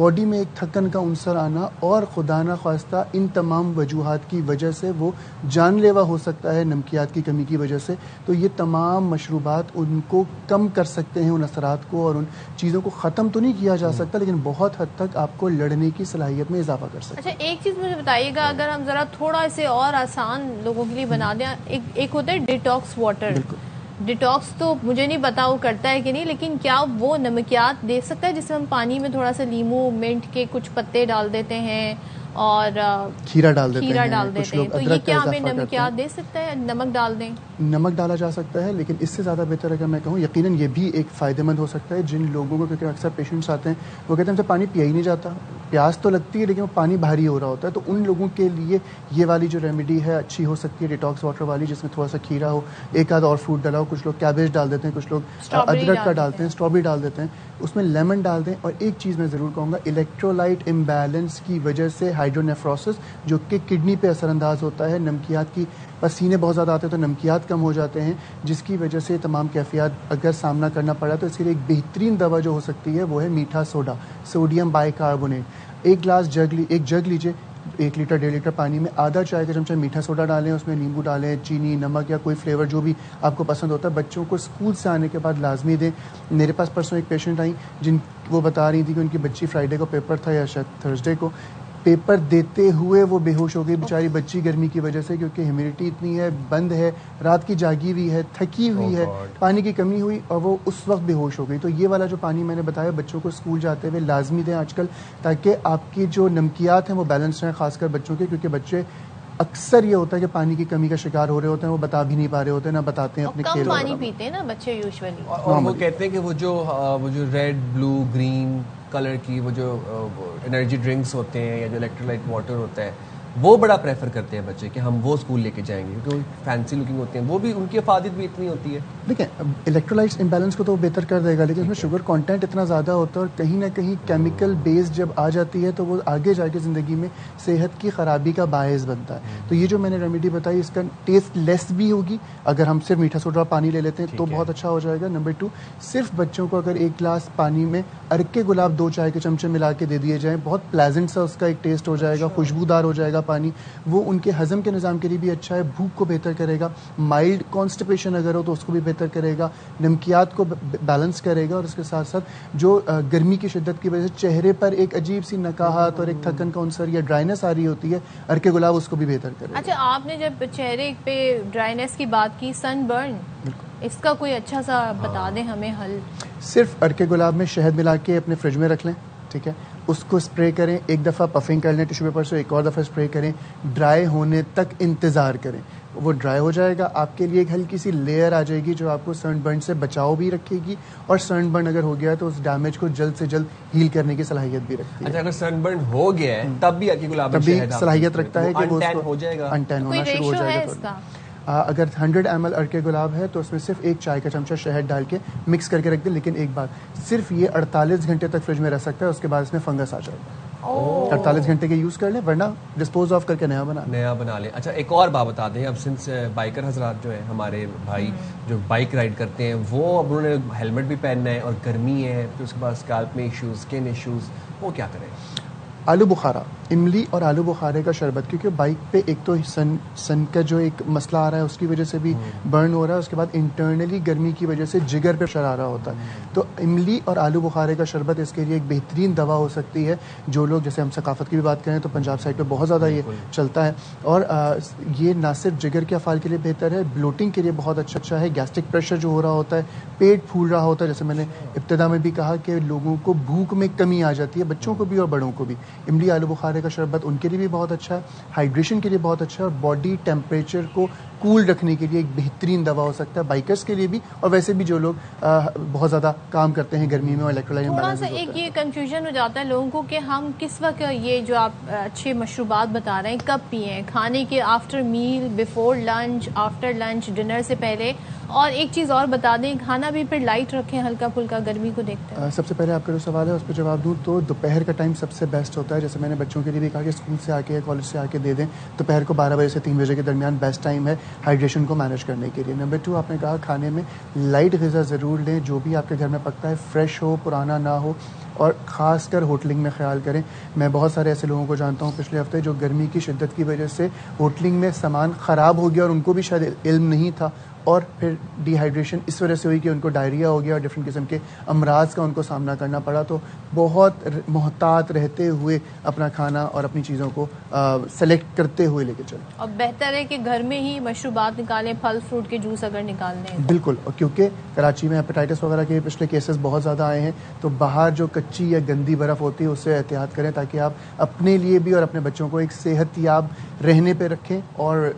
باڈی میں ایک تھکن کا عنصر آنا اور خدا نخواستہ ان تمام وجوہات کی وجہ سے وہ جان لیوا ہو سکتا ہے نمکیات کی کمی کی وجہ سے. تو یہ تمام مشروبات ان کو کم کر سکتے ہیں ان اثرات کو, اور ان چیزوں کو ختم تو نہیں کیا جا سکتا لیکن بہت حد تک آپ کو لڑنے کی صلاحیت میں اضافہ کر سکتے ہیں. اچھا ایک چیز مجھے بتائیے گا, اگر ہم ذرا تھوڑا اسے اور آسان لوگوں کے لیے بنا دیں, ایک ہوتا ہے ڈیٹاکس واٹر. ڈیٹاکس تو مجھے نہیں پتا وہ کرتا ہے کہ نہیں, لیکن کیا وہ نمکیات دے سکتا ہے جس میں ہم پانی میں تھوڑا سا لیمو منٹ کے کچھ پتے ڈال دیتے ہیں اور کھیرا ڈال دیتے ہیں, تو یہ کیا ہمیں نمکیات دے سکتا ہے؟ نمک ڈال دیں, نمک ڈالا جا سکتا ہے, لیکن اس سے زیادہ بہتر اگر میں کہوں یقیناً یہ بھی ایک فائدہ مند ہو سکتا ہے جن لوگوں کو, کیونکہ اکثر پیشنٹس آتے ہیں وہ کہتے ہیں ہم سے پانی پیا ہی نہیں جاتا, پیاس تو لگتی ہے لیکن وہ پانی بھاری ہو رہا ہوتا ہے, تو ان لوگوں کے لیے یہ والی جو ریمیڈی ہے اچھی ہو سکتی ہے, ڈیٹاکس واٹر والی, جس میں تھوڑا سا کھیرا ہو, ایک آدھ اور فروٹ ڈالا ہو, کچھ لوگ کیبیج ڈال دیتے ہیں, کچھ لوگ ادرک کا ڈالتے ہیں, اسٹرابیری ڈال دیتے ہیں, اس میں لیمن ڈال دیں. اور ایک چیز میں ضرور کہوں گا, الیکٹرولائٹ امبیلنس کی وجہ سے ہائیڈرونیفروسس جو کہ کڈنی پہ اثر انداز ہوتا ہے, نمکیات کی پسینے بہت زیادہ آتے ہیں تو نمکیات کم ہو جاتے ہیں, جس کی وجہ سے تمام کیفیات اگر سامنا کرنا پڑا تو اس کے لیے ایک بہترین دوا جو ہو سکتی ہے وہ ہے میٹھا سوڈا, سوڈیم بائی کاربونیٹ. ایک جگ لیجیے, 1 لیٹر 1.5 لیٹر پانی میں آدھا چائے کا چمچہ میٹھا سوڈا ڈالیں, اس میں نیمبو ڈالیں, چینی, نمک یا کوئی فلیور جو بھی آپ کو پسند ہوتا ہے. بچوں کو اسکول سے آنے کے بعد لازمی دیں. میرے پاس پرسوں ایک پیشنٹ آئی جن وہ بتا رہی تھی کہ ان کی بچی فرائیڈے کو پیپر تھا یا شاید تھرسڈے کو, پیپر دیتے ہوئے وہ بے ہوش ہو گئی بیچاری بچی گرمی کی وجہ سے, کیونکہ ہیومیڈیٹی اتنی ہے, بند ہے, رات کی جاگی ہوئی ہے, تھکی ہوئی ہے, پانی کی کمی ہوئی اور وہ اس وقت بے ہوش ہو گئی. تو یہ والا جو پانی میں نے بتایا بچوں کو اسکول جاتے ہوئے لازمی دیں آج کل, تاکہ آپ کی جو نمکیات ہیں وہ بیلنس رہیں, خاص کر بچوں کے, کیونکہ بچے اکثر یہ ہوتا ہے کہ پانی کی کمی کا شکار ہو رہے ہوتے ہیں, وہ بتا بھی نہیں پا رہے ہوتے ہیں, نہ بتاتے ہیں اپنے کھیل. کم پانی پیتے ہیں نا بچے یوزولی, اور وہ کہتے ہیں کہ وہ جو ریڈ بلو گرین کلر کی وہ جو انرجی ڈرنکس ہوتے ہیں یا جو الیکٹرولائٹ واٹر ہوتا ہے وہ بڑا پریفر کرتے ہیں بچے کہ ہم وہ اسکول لے کے جائیں گے, کیونکہ وہ فینسی لکنگ ہوتے ہیں, وہ بھی ان کی افادیت بھی اتنی ہوتی ہے. دیکھیں الیکٹرولائٹس امبیلنس کو تو وہ بہتر کر دے گا, لیکن اس میں شوگر کانٹینٹ اتنا زیادہ ہوتا ہے اور کہیں نہ کہیں کیمیکل بیس جب آ جاتی ہے تو وہ آگے جا کے زندگی میں صحت کی خرابی کا باعث بنتا ہے. تو یہ جو میں نے ریمیڈی بتائی اس کا ٹیسٹ لیس بھی ہوگی, اگر ہم صرف میٹھا سوڈا پانی لے لیتے ہیں تو بہت اچھا ہو جائے گا. نمبر 2, صرف بچوں کو اگر 1 گلاس پانی میں ارکے گلاب 2 چائے کے چمچے ملا کے دے دیے جائیں, بہت پلیزنٹ سا اس کا ایک ٹیسٹ ہو جائے گا, خوشبودار ہو جائے گا پانی, وہ ان کے ہضم کے نظام کے لیے بھی اچھا ہے, بھوک کو بہتر کرے گا, مائلڈ کانسٹیپیشن اگر ہو تو اس کو بھی بہتر کرے گا, نمکیات کو بیلنس کرے گا, اور اس کے ساتھ ساتھ جو گرمی کی شدت کی وجہ سے چہرے پر ایک عجیب سی نکاہت اور ایک تھکن کا عنصر یا ڈرائنس آ رہی ہوتی ہے, ارکے گلاب اس کو بھی بہتر کرے گا. اچھا آپ نے جب چہرے پہ ڈرائنس کی بات کی, سن برن, اس کا کوئی اچھا سا بتا دیں ہمیں حل. صرف ارکے گلاب میں شہد ملا کے اپنے فریج میں رکھ لیں, ٹھیک ہے, اس کو اسپرے کریں, ایک دفعہ پفنگ کر لیں ٹیشو پیپر سے, ایک اور دفعہ اسپرے کریں, ڈرائی ہونے تک انتظار کریں, وہ ڈرائی ہو جائے گا, آپ کے لیے ایک ہلکی سی لیئر آ جائے گی جو آپ کو سن برن سے بچاؤ بھی رکھے گی, اور سن برن اگر ہو گیا ہے تو اس ڈیمیج کو جلد سے جلد ہیل کرنے کی صلاحیت بھی رکھتی ہے. اچھا اگر سن برن ہو گیا ہے تب بھی ارکے گلاب تب بھی صلاحیت رکھتا ہے کہ وہ ہو جائے گا, انٹین ہونا شروع ہو جائے گا. اگر 100 ml ارکے گلاب ہے تو اس میں صرف 1 چائے کا چمچہ شہد ڈال کے مکس کر کے رکھ دیں, لیکن ایک بات, صرف یہ 48 گھنٹے تک فریج میں رہ سکتا ہے, اس کے بعد اس میں فنگس آ جائے گا. 48 گھنٹے کے یوز کر لیں, ورنہ ڈسپوز آف کر کے نیا بنا لیں. اچھا ایک اور بات بتا دیں, اب سنس بائکر حضرات جو ہیں ہمارے بھائی جو بائک رائڈ کرتے ہیں, وہ اب انہوں نے ہیلمٹ بھی پہننا ہے اور گرمی ہے, پھر اس کے بعد اسکالپ میں ایشوز, اسکن ایشوز, وہ کیا کریں؟ آلو بخارا, املی اور آلو بخارے کا شربت, کیونکہ بائک پہ ایک تو سن کا جو ایک مسئلہ آ رہا ہے اس کی وجہ سے بھی برن ہو رہا ہے, اس کے بعد انٹرنلی گرمی کی وجہ سے جگر پہ پریشر آ رہا ہوتا ہے, تو املی اور آلو بخارے کا شربت اس کے لیے ایک بہترین دوا ہو سکتی ہے. جو لوگ, جیسے ہم ثقافت کی بھی بات کریں تو پنجاب سائڈ پہ بہت زیادہ یہ چلتا ہے, اور یہ نہ صرف جگر کے افعال کے لیے بہتر ہے, بلوٹنگ کے لیے بہت اچھا ہے. گیسٹرک پریشر جو ہو رہا ہوتا ہے, پیٹ پھول رہا ہوتا ہے, جیسے میں نے ابتدا میں بھی کہا کہ لوگوں کو بھوک میں کمی آ جاتی ہے, بچوں کو بھی اور بڑوں کو بھی, املی آلو بخارے کا شربت ان کے لیے بھی بہت اچھا ہے, ہائیڈریشن کے لیے بہت اچھا ہے, اور باڈی ٹیمپریچر کو کول رکھنے کے لیے ایک بہترین دوا ہو سکتا ہے, بائکرز کے لیے بھی, اور ویسے بھی جو لوگ بہت زیادہ کام کرتے ہیں گرمی میں اور الیکٹرولائٹ تھوڑا سا ایک یہ کنفیوژن ہو جاتا ہے لوگوں کو کہ ہم کس وقت یہ جو آپ اچھے مشروبات بتا رہے ہیں کب پئیں, کھانے کے after meal, before lunch, after lunch, dinner سے پہلے, اور ایک چیز اور بتا دیں, کھانا بھی پھر لائٹ رکھیں, ہلکا پھلکا, گرمی کو دیکھتے ہیں. سب سے پہلے آپ کا جو سوال ہے اس پہ جواب دوں تو دوپہر کا ٹائم سب سے بیسٹ ہوتا ہے. جیسے میں نے بچوں کے لیے بھی کہا کہ اسکول سے آ کے یا کالج سے آ کے دے دیں, دوپہر کو 12 بجے سے 3 بجے کے درمیان بیسٹ ٹائم ہے ہائیڈریشن کو مینیج کرنے کے لیے. نمبر 2, آپ نے کہا کھانے میں لائٹ غذا ضرور لیں, جو بھی آپ کے گھر میں پکتا ہے فریش ہو, پرانا نہ ہو, اور خاص کر ہوٹلنگ میں خیال کریں. میں بہت سارے ایسے لوگوں کو جانتا ہوں پچھلے ہفتے جو گرمی کی شدت کی وجہ سے ہوٹلنگ میں سامان خراب ہو گیا اور ان کو بھی شاید علم نہیں تھا, اور پھر ڈی ہائیڈریشن اس وجہ سے ہوئی کہ ان کو ڈائریا ہو گیا اور ڈفرینٹ قسم کے امراض کا ان کو سامنا کرنا پڑا. تو بہت محتاط رہتے ہوئے اپنا کھانا اور اپنی چیزوں کو سلیکٹ کرتے ہوئے لے کے چلیں. اور بہتر ہے کہ گھر میں ہی مشروبات نکالیں, پھل فروٹ کے جوس اگر نکالنے ہیں. بالکل, اور کیونکہ کراچی میں ہیپیٹائٹس وغیرہ کے پچھلے کیسز بہت زیادہ آئے ہیں, تو باہر جو کچی یا گندی برف ہوتی ہے اس سے احتیاط کریں تاکہ آپ اپنے لیے بھی اور اپنے بچوں کو ایک صحت یاب رہنے پہ رکھیں, اور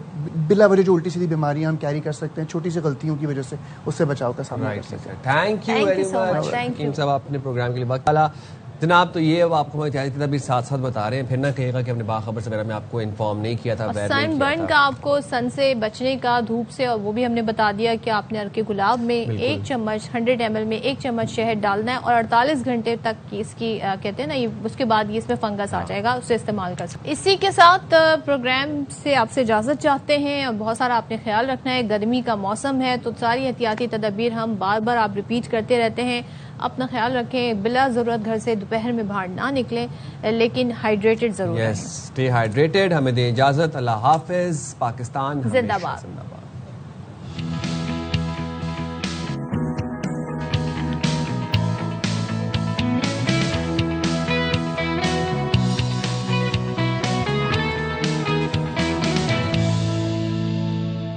بلا وجہ جو الٹی سیدھی بیماریاں ہم کیری کر سکتے ہیں چھوٹی سی غلطیوں کی وجہ سے اس سے بچاؤ کا سامنا کر سکتے ہیں. تھینک یو ویری مچ حکیم صاحب, آپ نے پروگرام کے لیے وقت ڈالا. جناب تو یہ اب آپ کو ہماری تیاری بھی ساتھ ساتھ بتا رہے ہیں, پھر نہ کہے گا کہ ہم نے باخبر سے میں آپ کو انفارم نہیں کیا تھا. سن برن کا آپ کو سن سے بچنے کا, دھوپ سے, اور وہ بھی ہم نے بتا دیا کہ آپ نے عرق گلاب میں 1 چمچ 100 ml میں 1 چمچ شہد ڈالنا ہے, اور 48 گھنٹے تک کی اس کی کہتے ہیں نا, اس کے بعد یہ اس میں فنگس آ جائے گا, اسے استعمال کر سکتے. اسی کے ساتھ پروگرام سے آپ سے اجازت چاہتے ہیں, اور بہت سارا آپ نے خیال رکھنا ہے, گرمی کا موسم ہے تو ساری احتیاطی تدابیر ہم بار بار آپ ریپیٹ کرتے رہتے ہیں. اپنا خیال رکھیں, بلا ضرورت گھر سے دوپہر میں باہر نہ نکلیں, لیکن ہائیڈریٹڈ ضرور رہیں. Stay hydrated. ہمیں دیں اجازت. اللہ حافظ. پاکستان زندہ باد.